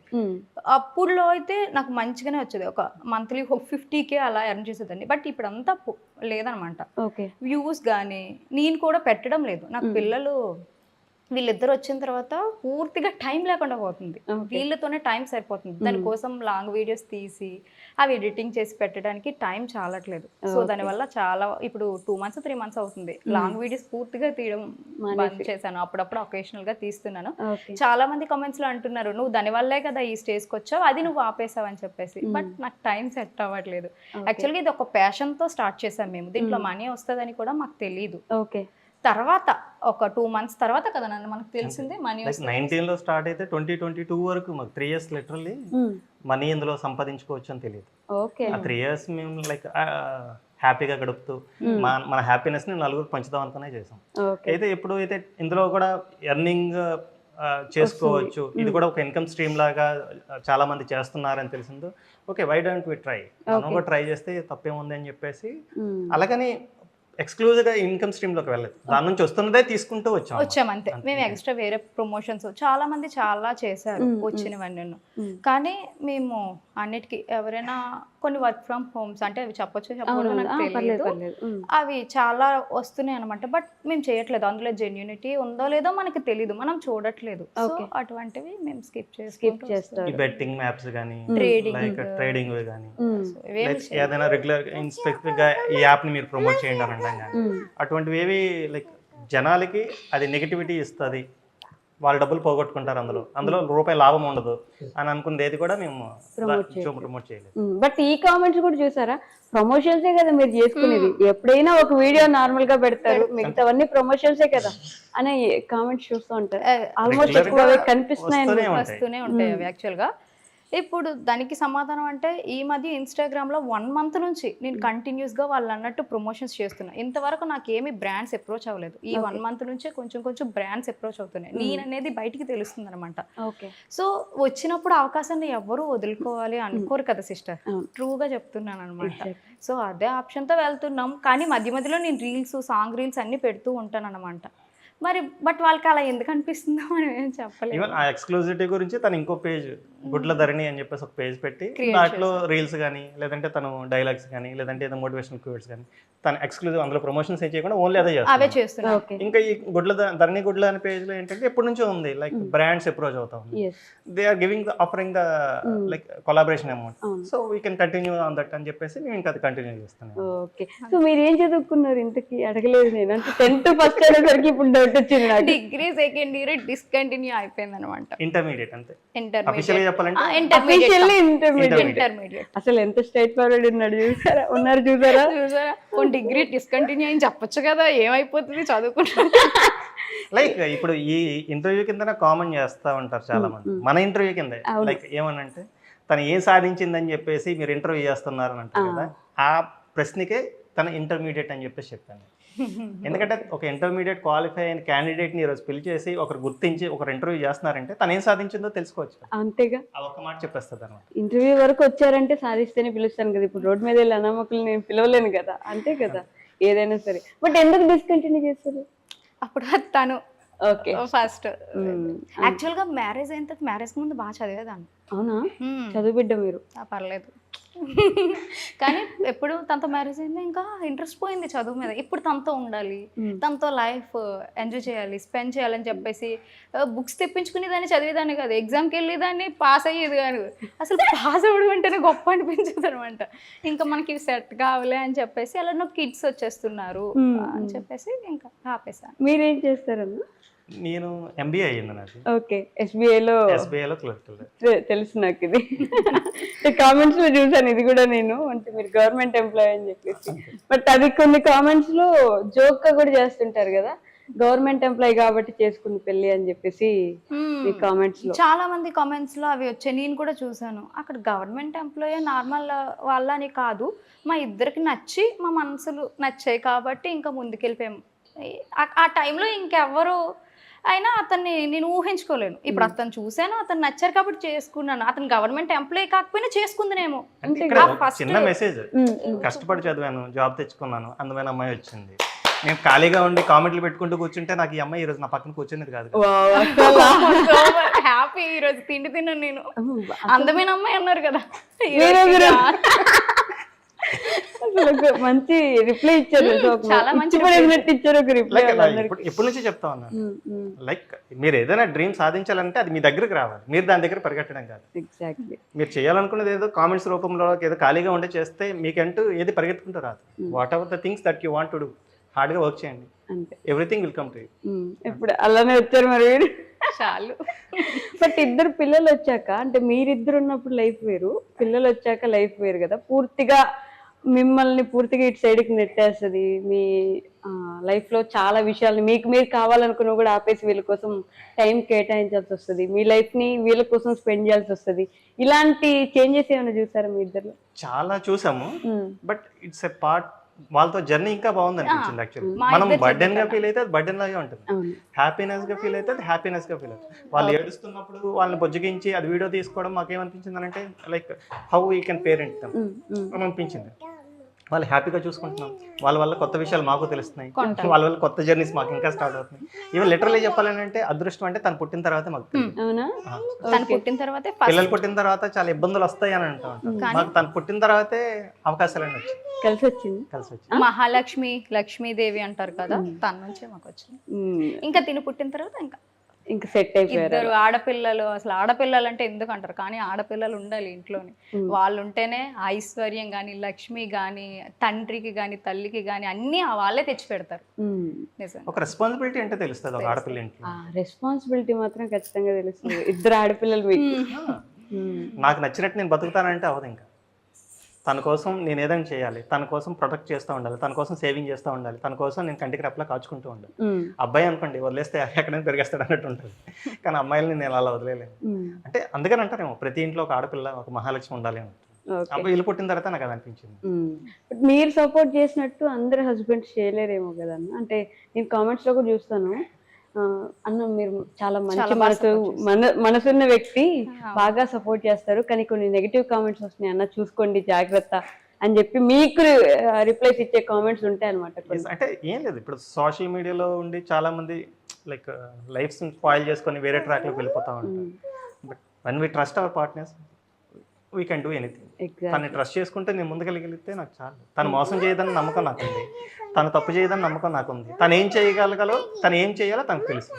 అప్పుడులో అయితే నాకు మంచిగానే వచ్చేది, ఒక మంత్లీ 50K అలా ఎర్న్ చేసేదాన్ని. బట్ ఇప్పుడు అంతా లేదనమాట. వ్యూస్ కానీ నేను కూడా పెట్టడం లేదు. నాకు పిల్లలు వీళ్ళిద్దరు వచ్చిన తర్వాత పూర్తిగా టైం లేకుండా పోతుంది, వీళ్ళతోనే టైం సరిపోతుంది. దానికోసం లాంగ్ వీడియోస్ తీసి అవి ఎడిటింగ్ చేసి పెట్టడానికి టైం చాలట్లేదు. సో దానివల్ల చాలా ఇప్పుడు 2 months 3 months అవుతుంది లాంగ్ వీడియోస్ పూర్తిగా తీయడం బంద్ చేశాను. అప్పుడప్పుడు ఒకేషనల్ గా తీస్తున్నాను. చాలా మంది కామెంట్స్ లో అంటున్నారు, నువ్వు దానివల్లే కదా ఈ స్టేజ్కి వచ్చావు, అది నువ్వు ఆపేసావు అని చెప్పేసి. బట్ నాకు టైం సెట్ అవ్వట్లేదు. యాక్చువల్గా ఇది ఒక ప్యాషన్ తో స్టార్ట్ చేసాం మేము. దీంట్లో మనీ వస్తుందని కూడా మాకు తెలియదు. తర్వాత ఒక 2 months తర్వాత కదా నన్ను మనకు తెలిసింది మనీ. 19 లో స్టార్ట్ అయితే 2022 వరకు మాకు 3 years లిటరల్లీ మనీ ఇందులో సంపాదించుకోవచ్చు అని తెలియదు. ఆ 3 years మేము లైక్ హ్యాపీగా గడుపుతూ మన హ్యాపీనెస్ ని నలుగురు పంచుదాం అనుకునే చేసాం. అయితే ఎప్పుడు అయితే ఇందులో కూడా ఎర్నింగ్ చేసుకోవచ్చు, ఇది కూడా ఒక ఇన్కమ్ స్ట్రీమ్ లాగా చాలా మంది చేస్తున్నారని తెలిసిందో, okay why don't we try, మనం కూడా ట్రై చేస్తే తప్పేముంది అని చెప్పేసి అలాగని ఎక్స్క్లూజివ్ గా ఇన్కమ్ స్ట్రీమ్ లోకి వెళ్ళలేదు. దాని నుంచి వస్తున్నదే తీసుకుంటూ వచ్చాం అంతే. మేము ఎక్స్ట్రా వేరే ప్రమోషన్స్ చాలా మంది చాలా చేశారు వచ్చినవన్నీ, కానీ మేము అన్నిటికీ ఎవరైనా కొన్ని వర్క్ ఫ్రమ్ హోమ్స్ అంటే అవి చెప్పొచ్చు చెప్పకూడదు నాకు తెలియదు, అవి చాలా వస్తున్నాయి అనమాట. బట్ మేము చేయట్లేదు. అందులో జెన్యూనిటీ ఉందో లేదో మనకి తెలియదు, మనం చూడట్లేదు. అటువంటివి మేము స్కిప్ చేస్తాం. బెట్టింగ్ యాప్స్ కానీ ట్రేడింగ్ కానీ ఏదైనా రెగ్యులర్ స్పెసిఫిక్ గా ఈ యాప్ ని మీరు ప్రమోట్ చేయండి అని అనడం కానీ అటువంటివి ఏవి లైక్ జనాలకి అది నెగిటివిటీ ఇస్తుంది, వాళ్ళు డబ్బులు పోగొట్టుకుంటారు, అందులో రూపాయి లాభం ఉండదు అని అనుకునేది ఏది కూడా మేము ప్రమోట్ చేయలేదు. బట్ ఈ కామెంట్స్ కూడా చూసారా, ప్రమోషన్సే కదా మీరు చేసుకునేది, ఎప్పుడైనా ఒక వీడియో నార్మల్ గా పెడతారు, మిగతావన్నీ ప్రమోషన్సే కదా అనే కామెంట్స్ చూస్తూ ఉంటారు. ఆల్మోస్ట్ ఎక్కువ వస్తూనే ఉంటాయి అవి యాక్చువల్ గా. ఇప్పుడు దానికి సమాధానం అంటే ఈ మధ్య ఇన్స్టాగ్రామ్లో 1 month నుంచి నేను కంటిన్యూస్గా వాళ్ళు అన్నట్టు ప్రమోషన్స్ చేస్తున్నా. ఇంతవరకు నాకు ఏమి బ్రాండ్స్ అప్రోచ్ అవ్వలేదు. ఈ 1 month నుంచే కొంచెం బ్రాండ్స్ అప్రోచ్ అవుతున్నాయి. నేను అనేది బయటికి తెలుస్తుంది అనమాట. సో వచ్చినప్పుడు అవకాశాన్ని ఎవరు వదులుకోవాలి అనుకోరు కదా సిస్టర్, ట్రూగా చెప్తున్నాను అనమాట. సో అదే ఆప్షన్తో వెళ్తున్నాం. కానీ మధ్య మధ్యలో నేను రీల్స్, సాంగ్ రీల్స్ అన్నీ పెడుతూ ఉంటాను అనమాట. మరి బట్ వాళ్ళకి అలా ఎందుకు అనిపిస్తుందో మనం ఏం చెప్పలేము. ఈవెన్ ఆ ఎక్స్క్లూజివిటీ గురించి తను ఇంకో పేజ్ గుడ్ల ధరణి అని చెప్పేసి ఒక పేజ్ పెట్టి దాంట్లో రీల్స్ కానీ లేదంటే తను డైలాగ్స్ కానీ లేదంటే ఏదో మోటివేషనల్ క్యూట్స్ కానీ తను ఎక్స్క్లూజివ్ అందులో ప్రమోషన్స్ ఏం చేయకుండా ఓన్లీ అదే అవే చేస్తారు. చేస్తున్నారు. ఇంకా ఈ ధరణి గుడ్ల అనే పేజ్ లో ఏంటంటే ఎప్పటి నుంచో ఉంది, లైక్ బ్రాండ్స్ అప్రోచ్ అవుతా ఉంది, they are giving offering the like collaboration amount, so we can continue on that అని చెప్పేసి నేను ఇంకా అది కంటిన్యూ చేస్తాను. ఓకే, సో మీరు ఏం చదువుకున్నారు? ఇంతకి అడగలేదు నేను, అంటే 10th ఫస్ట్ అనేసరికి ఇప్పుడు డౌట్ వచ్చింది నాకు. డిగ్రీ సెకండ్ ఇయర్ డిస్కంటిన్యూ అయిపోయింది అనమాట. ఇంటర్మీడియట్ అంతే, ఇంటర్మీడియట్ అఫీషియల్ చెప్పాలంటే ఇంటర్మీడియట్. అసలు ఎంత స్ట్రైట్ ఫార్వర్డ్ ఉన్నాడు చూసారా, చూసారా డిగ్రీ డిస్కంటిన్యూ అని చెప్పొచ్చు కదా, ఏమైపోతుంది చదువుకుంటా. లైక్ ఇప్పుడు ఈ ఇంటర్వ్యూ కింద కామన్ చేస్తా ఉంటారు చాలా మంది, మన ఇంటర్వ్యూ కింద లైక్ ఏమనంటే తను ఏం సాధించిందని చెప్పేసి మీరు ఇంటర్వ్యూ చేస్తున్నారు అని అంటారు కదా, ఆ ప్రశ్నకే తన ఇంటర్మీడియట్ అని చెప్పేసి చెప్పాను. ఎందుకంటే ఒక ఇంటర్మీడియట్ క్వాలిఫై అయిన క్యాండిడేట్ని ఈరోజు పిలిచేసి ఒకరు గుర్తించి ఒకరు ఇంటర్వ్యూ చేస్తున్నారంటే తను ఏం సాధించిందో తెలుసుకోవచ్చు. అంతేగా, ఆ ఒక్క మాట చెప్పేస్తుంది అనమాట. ఇంటర్వ్యూ వరకు వచ్చారంటే సాధిస్తేనే పిలుస్తాను కదా, ఇప్పుడు రోడ్ మీద వెళ్ళి అనామకులు నేను పిలవలేను కదా, అంతే కదా ఏదైనా సరే. బట్ ఎందుకు డిస్కంటిన్యూ చేస్తారు? అప్పుడు తను ఓకే ఫస్ట్ యాక్చువల్ గా మ్యారేజ్ అయిన తర్వాత మ్యారేజ్ ముందు బాగా చదివేదాన్ని. అవునా, చదువు బిడ్డ మీరు. పర్లేదు, కానీ ఎప్పుడు తనతో మ్యారేజ్ అయింది ఇంకా ఇంట్రెస్ట్ పోయింది చదువు మీద. ఇప్పుడు తనతో ఉండాలి, తనతో లైఫ్ ఎంజాయ్ చేయాలి, స్పెండ్ చేయాలని చెప్పేసి బుక్స్ తెప్పించుకునేదాన్ని, చదివేదాన్ని కాదు, ఎగ్జామ్కి వెళ్ళేదాన్ని, పాస్ అయ్యేది కాదు. అసలు పాస్ అవ్వడం అంటేనే గొప్ప అనిపించదు అనమాట. ఇంకా మనకి సెట్ కావాలి అని చెప్పేసి అలా కిడ్స్ వచ్చేస్తున్నారు అని చెప్పేసి ఇంకా ఆపేసాను. మీరేం చేస్తారన్నా? నేను ఎంబీఏ అయ్యింది నాకు. ఓకే, ఎస్బీఐలో క్లర్క్. తెలుసు నాకు ఇది. కామెంట్స్ లో చూసాను ఇది కూడా నేను, అంటే మీరు గవర్నమెంట్ ఎంప్లాయీ అని చెప్పేసి. బట్ అది కొన్ని కామెంట్స్ లో జోక్ గా కూడా చేస్తుంటారు కదా, గవర్నమెంట్ ఎంప్లాయీ కాబట్టి చేసుకుంది పెళ్లి అని చెప్పేసి ఈ కామెంట్స్ లో చాలా మంది కామెంట్స్ లో అవి వచ్చాయి. నేను కూడా చూసాను. అక్కడ గవర్నమెంట్ ఎంప్లాయీ నార్మల్ వాళ్ళ అని కాదు, మా ఇద్దరికి నచ్చి మా మనసులు నచ్చాయి కాబట్టి ఇంకా ముందుకెళ్ళిపోయాము. ఆ టైంలో ఇంకెవ్వరు అయినా అతన్ని నేను ఊహించుకోలేను. ఇప్పుడు అతను చూశాను, అతను నచ్చారు కాబట్టి చేసుకున్నాను. అతను గవర్నమెంట్ ఎంప్లాయీ కాకపోయినా చేసుకుందినేమో. చిన్న మెసేజ్, కష్టపడి చదివాను, జాబ్ తెచ్చుకున్నాను, అందమైన అమ్మాయి వచ్చింది. నేను ఖాళీగా ఉండి కామెంట్లు పెట్టుకుంటూ కూర్చుంటే నాకు ఈ అమ్మాయి ఈ రోజు నా పక్కన కూర్చునేది కాదు. హ్యాపీ, ఈ రోజు తిండి తిన్నాను నేను. అందమైన అమ్మాయి అన్నారు కదా, మంచి రిప్లై ఇచ్చారు, చాలా మంచి ఇచ్చారు ఒక రిప్లై. ఎప్పటి నుంచి చెప్తా ఉన్నాను, లైక్ మీరు ఏదైనా డ్రీమ్ సాధించాలంటే అది మీ దగ్గరకు రావాలి, మీరు దాని దగ్గర పరిగెట్టడం కాదు. ఎగ్జాక్ట్లీ, మీరు చేయాలనుకున్నది ఏదో కామెంట్స్ రూపంలో ఏదో ఖాళీగా ఉండే చేస్తే మీకంటూ ఏది పరిగెత్తుకుంటూ రాదు. What ever the things that you want to do, hard గా వర్క్ చేయండి, everything will come to you. ఇప్పుడు అలానే వచ్చారు మరి మీరు. చాలు. బట్ ఇద్దరు పిల్లలు వచ్చాక, అంటే మీరిద్దరు ఉన్నప్పుడు లైఫ్ వేరు, పిల్లలు వచ్చాక లైఫ్ వేరు కదా, పూర్తిగా మిమ్మల్ని పూర్తిగా ఇటు సైడ్కి నెట్టేస్తుంది. మీ లైఫ్లో చాలా విషయాలు మీకు మీరు కావాలనుకున్నా కూడా ఆపేసి వీళ్ళ కోసం టైం కేటాయించాల్సి వస్తుంది, మీ లైఫ్ని వీళ్ళ కోసం స్పెండ్ చేయాల్సి వస్తుంది. ఇలాంటి చేంజెస్ ఏమైనా చూసారా మీ ఇద్దరు? చాలా చూసాము, బట్ ఇట్స్ ఎ పార్ట్. వాళ్ళతో జర్నీ ఇంకా బాగుంది అనిపించింది. యాక్చువల్లీ మనం బర్డెన్ గా ఫీల్ అయితే అది బర్డెన్ లాగే ఉంటుంది, హ్యాపీనెస్ గా ఫీల్ అయితే అది హ్యాపీనెస్ గా ఫీల్ అవుతుంది. వాళ్ళు ఏడుస్తున్నప్పుడు వాళ్ళని బొజ్జగించి అది వీడియో తీసుకోవడం మాకేమనిపించింది అంటే like how we can parent them అని అనిపించింది. వాళ్ళు హ్యాపీగా చూసుకుంటున్నాం, వాళ్ళ వల్ల కొత్త విషయాలు మాకు తెలుస్తున్నాయి, వాళ్ళ వల్ల కొత్త జర్నీస్ మాకు ఇంకా స్టార్ట్ అవుతున్నాయి. ఈవెన్ లిటరల్లీ చెప్పాలని అంటే అదృష్టం అంటే తను పుట్టిన తర్వాత మాకు పిల్లలు పుట్టిన తర్వాత చాలా ఇబ్బందులు వస్తాయి అని అంటా ఉంటాం. మాకు తను పుట్టిన తర్వాతే అవకాశాలు వచ్చాయి, కలిసి వచ్చింది. మహాలక్ష్మి, లక్ష్మీదేవి అంటారు కదా, తన నుంచే మాకు వచ్చింది. ఇంకా తిని పుట్టిన తర్వాత ఇంకా సెట్ అయిపోయారు. ఇద్దరు ఆడపిల్లలు. అసలు ఆడపిల్లలు అంటే ఎందుకు అంటారు, కానీ ఆడపిల్లలు ఉండాలి ఇంట్లోని. వాళ్ళు ఉంటేనే ఐశ్వర్యం గాని, లక్ష్మి గాని, తండ్రికి గాని, తల్లికి గాని అన్ని వాళ్ళే తెచ్చి పెడతారు. ఒక రెస్పాన్సిబిలిటీ అంటే తెలుస్తుంది ఒక ఆడపిల్ల ఇంట్లో. రెస్పాన్సిబిలిటీ మాత్రం ఖచ్చితంగా తెలుస్తుంది. ఇద్దరు ఆడపిల్లలు మీకు. నాకు నచ్చినట్టు నేను బతుకుతానంటే అవదు. ఇంకా తన కోసం నేను ఏదైనా చేయాలి, తన కోసం ప్రొటెక్ట్ చేస్తూ ఉండాలి, తన కోసం సేవింగ్ చేస్తూ ఉండాలి, తన కోసం నేను కంటికి రెప్పలా కాచుకుంటూ ఉండాలి. అబ్బాయి అనుకోండి వదిలేస్తే ఎక్కడైనా పెరిగేస్తాడు అన్నట్టు ఉంటుంది, కానీ అమ్మాయిలని నేను అలా వదిలేలేను. అంటే అందుకని అంటారేమో ప్రతి ఇంట్లో ఒక ఆడపిల్ల, ఒక మహాలక్ష్మి ఉండాలి అని. అబ్బాయి ఇల్లు పుట్టిన తర్వాత నాకు అది అనిపించింది. మీరు సపోర్ట్ చేసినట్టు అందరు హస్బెండ్స్ చేయలేరేమో కదా. అంటే నేను కామెంట్స్ లో కూడా చూస్తాను, అన్న మీరు చాలా మంచి మనసున్న వ్యక్తి, బాగా సపోర్ట్ చేస్తారు, కానీ కొన్ని నెగిటివ్ కామెంట్స్ వస్తున్నాయి అన్న, చూసుకోండి జాగ్రత్త అని చెప్పి మీకు రిప్లైస్ ఇచ్చే కామెంట్స్ ఉంటాయి అనమాట. అంటే ఏం లేదు, ఇప్పుడు సోషల్ మీడియాలో ఉండి చాలా మంది లైక్ లైఫ్ స్పాయిల్ చేసుకొని వేరే ట్రాక్లోకి వెళ్ళిపోతా ఉంటారు. But one we trust our partners we can do anything. తను ట్రస్ట్ చేసుకుంటే నేను ముందుకెళ్ళగలిగితే నాకు చాలు. తను మోసం చేయదని నమ్మకం నాకుంది, తను తప్పు చేయదని నమ్మకం నాకుంది. తను ఏం చేయగలగలో, తను ఏం చేయాలో తనకు తెలుసు.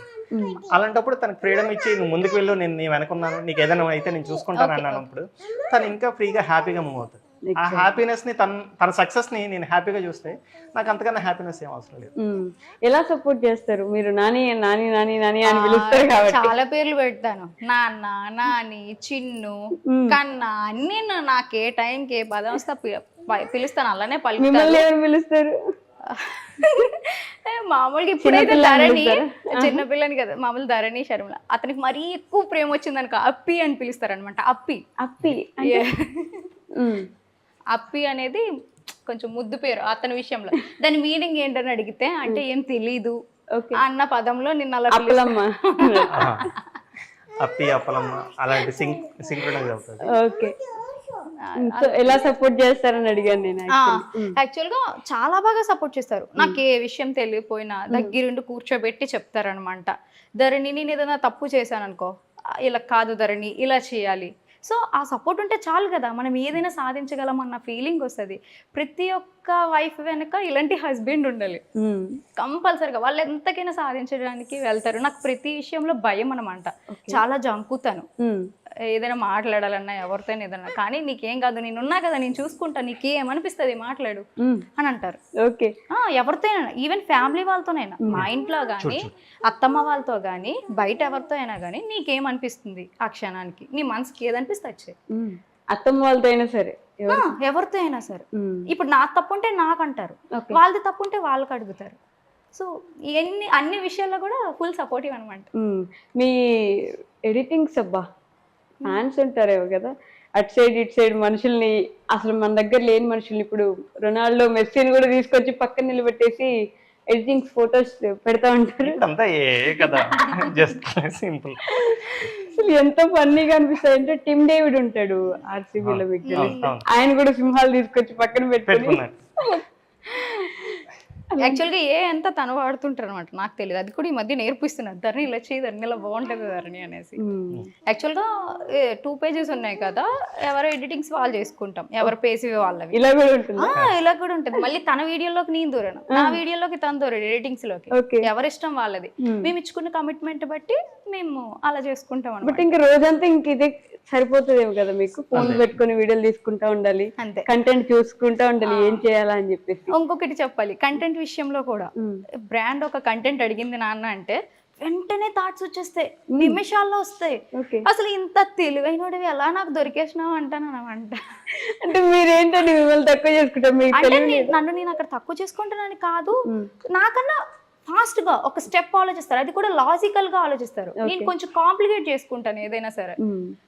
అలాంటప్పుడు తనకు ఫ్రీడమ్ ఇచ్చి నువ్వు ముందుకు వెళ్ళు, నేను నీ వెనకున్నాను, నీకు ఏదైనా అయితే నేను చూసుకుంటాను అన్నప్పుడు తను ఇంకా ఫ్రీగా హ్యాపీగా మూవ్ అవుతుంది. ఆ హ్యాపీనెస్ని తన సక్సెస్ని నేను హ్యాపీగా చూస్తే నాకు అంతకన్నా హ్యాపీనెస్ ఏం అవసరం లేదు. ఎలా సపోర్ట్ చేస్తారు మీరు? నాని నాని నాని నాని అని పిలుస్తారు కాబట్టి చాలా పేర్లు పెడతాను. నాన్న, నాని, చిన్ను, కన్నా అన్ని నాకు ఏ టైంకి ఏ పదం వస్తే పిలుస్తాను, అలానే మిమ్మల్ని ఎవరు పిలుస్తారు? మామూలుగా ఇప్పుడైతే ధరణి, చిన్నపిల్లని కదా, మామూలు ధరణి, శర్మల. అతనికి మరీ ఎక్కువ ప్రేమ వచ్చింది అనుకో అప్పి అని పిలుస్తారు అనమాట. అప్పి అప్పి అప్పి అనేది కొంచెం ముద్దు పేరు అతని విషయంలో. దాని మీనింగ్ ఏంటని అడిగితే అంటే ఏం తెలీదు అన్న పదంలో నిన్న అలా అప్పి అప్పలమ్మ అలాంటి సింక్రనైజ్ అవుతుంది. ఓకే, ఎలా సపోర్ట్ చేస్తారని అడిగాను నేను. యాక్చువల్ గా చాలా బాగా సపోర్ట్ చేస్తారు. నాకు ఏ విషయం తెలియపోయినా దగ్గరుండి కూర్చోబెట్టి చెప్తారనమాట. ధరణి నేను ఏదైనా తప్పు చేశాను అనుకో, ఇలా కాదు ధరణి, ఇలా చేయాలి. సో ఆ సపోర్ట్ ఉంటే చాలు కదా, మనం ఏదైనా సాధించగలం అన్న ఫీలింగ్ వస్తుంది. ప్రతి ఒక్క వైఫ్ వెనక ఇలాంటి హస్బెండ్ ఉండాలి కంపల్సరిగా. వాళ్ళు ఎంతకైనా సాధించడానికి వెళ్తారు. నాకు ప్రతి విషయంలో భయం అనమాట, చాలా జంకుతాను ఏదైనా మాట్లాడాలన్నా ఎవరితో ఏదన్నా. కానీ నీకేం కాదు, నేనున్నా కదా, నేను చూసుకుంటా, నీకేమనిపిస్తుంది మాట్లాడు అని అంటారు. ఓకే, ఎవరితో అయినా, ఈవెన్ ఫ్యామిలీ వాళ్ళతోనైనా, మా ఇంట్లో కానీ అత్తమ్మ వాళ్ళతో కానీ బయట ఎవరితో అయినా కానీ నీకేమనిపిస్తుంది ఆ క్షణానికి, నీ మనసుకి ఏదనిపిస్తే వచ్చే. అత్తమ్మ వాళ్ళతో అయినా సరే, ఎవరితో అయినా సరే. ఇప్పుడు నా తప్పు ఉంటే నాకు అంటారు, వాళ్ళది తప్పు ఉంటే వాళ్ళకి అడుగుతారు. సో అన్ని విషయాల్లో కూడా ఫుల్ సపోర్టివ్ అనమాట. మీ ఎడిటింగ్స్ అబ్బా ఫ్యాన్స్ ఉంటారేమో కదా, అటు సైడ్ ఇటు సైడ్ మనుషుల్ని, అసలు మన దగ్గర లేని మనుషుల్ని, ఇప్పుడు రొనాల్డో, మెస్సీని కూడా తీసుకొచ్చి పక్కన నిలబెట్టేసి ఎడిటింగ్ ఫొటోస్ పెడతా ఉంటారు. అసలు ఎంత ఫన్నీగా అనిపిస్తుంది అంటే, టిమ్ డేవిడ్ ఉంటాడు ఆర్సీబీలో, మీకు తెలుసు, ఆయన కూడా సింహాలు తీసుకొచ్చి పక్కన పెట్టుకున్నారు. యాక్చువల్గా ఎంత తను వాడుతుంటారు అనమాట, నాకు తెలియదు. అది కూడా ఈ మధ్య నేర్పిస్తున్నారు, ధరణి ఇలా చేయి, ధరణి ఇలా బాగుంటుంది ధరణి అనేసి. యాక్చువల్గా 2 pages ఉన్నాయి కదా, ఎవరు ఎడిటింగ్స్ వాళ్ళు చేసుకుంటాం, ఎవరు పేసి వాళ్ళవి. ఇలా కూడా ఉంటుంది, ఇలా కూడా ఉంటుంది. మళ్ళీ తన వీడియోలోకి నేను దూరాను, నా వీడియోలోకి తను దూరాడు, ఎడిటింగ్స్ లోకి. ఎవరి ఇష్టం వాళ్ళది, మేము ఇచ్చుకున్న కమిట్మెంట్ బట్టి మేము అలా చేసుకుంటాం అనమాట. బట్ ఇంకా రోజంతా ఇంక ఇదే సరిపోతుందేమో కదా మీకు, ఫోన్ పెట్టుకుని వీడియోలు తీసుకుంటా ఉండాలి, కంటెంట్ చూసుకుంటా ఉండాలి, ఏం చేయాలా అని చెప్పేసి. ఇంకొకటి చెప్పాలి, కంటెంట్ విషయంలో కూడా బ్రాండ్ ఒక కంటెంట్ అడిగింది నాన్న అంటే వెంటనే థాట్స్ వచ్చేస్తాయి, నిమిషాల్లో వస్తాయి. అసలు ఇంత తెలివైనవి ఎలా నాకు దొరికేసినావు అంటాను అనమాట. అంటే మీరేంటండి మిమ్మల్ని తక్కువ చేసుకుంటారు? నన్ను నేను అక్కడ తక్కువ చేసుకుంటున్నాను కాదు, నాకన్నా ఫాస్ట్ గా ఒక స్టెప్ ఆలోచిస్తారు, అది కూడా లాజికల్ గా ఆలోచిస్తారు. నేను కొంచెం కాంప్లికేట్ చేసుకుంటాను ఏదైనా సరే.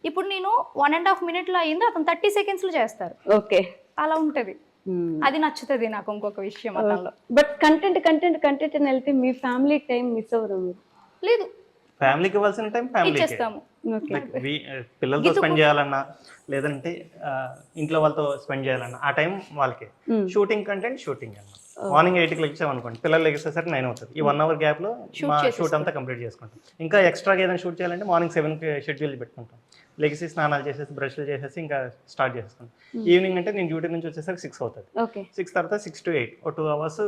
ఇప్పుడు నేను 1.5 minute లో అయింది, అతను 30 seconds లో చేస్తారు. ఓకే, అలా ఉంటది, అది నచ్చుతుంది నాకు. ఇంకొక విషయం అతనిలో. బట్ కంటెంట్ కంటెంట్ కంటెంట్ అని వెళ్తే మీ ఫ్యామిలీ టైం మిస్ అవ్వరు? లేదు, ఫ్యామిలీకి ఇవ్వాల్సిన టైం ఫ్యామిలీకి ఇచ్చేస్తాము. పిల్లలతో స్పెండ్ చేయాలన్నా, లేదంటే ఇంట్లో వాళ్ళతో స్పెండ్ చేయాలన్నా ఆ టైం వాళ్ళకి. షూటింగ్ కంటెంట్ షూటింగ్ అన్న మార్నింగ్ 8కి లెక్చాం అనుకోండి, పిల్లలు లెగేసేసరికి 9 అవుతుంది. ఈ 1 hour గ్యాప్లో మా షూట్ అంతా కంప్లీట్ చేసుకుంటాం. ఇంకా ఎక్స్ట్రాగా ఏదైనా షూట్ చేయాలంటే మార్నింగ్ 7కి షెడ్యూల్ పెట్టుకుంటాం. లెగిసి స్నానాలు చేసేసి బ్రష్లు చేసేసి ఇంకా స్టార్ట్ చేస్తాం. ఈవినింగ్ అంటే నేను డ్యూటీ నుంచి వచ్చేసరికి 6 అవుతుంది. 6 తర్వాత 6 to 8 ఒక 2 hours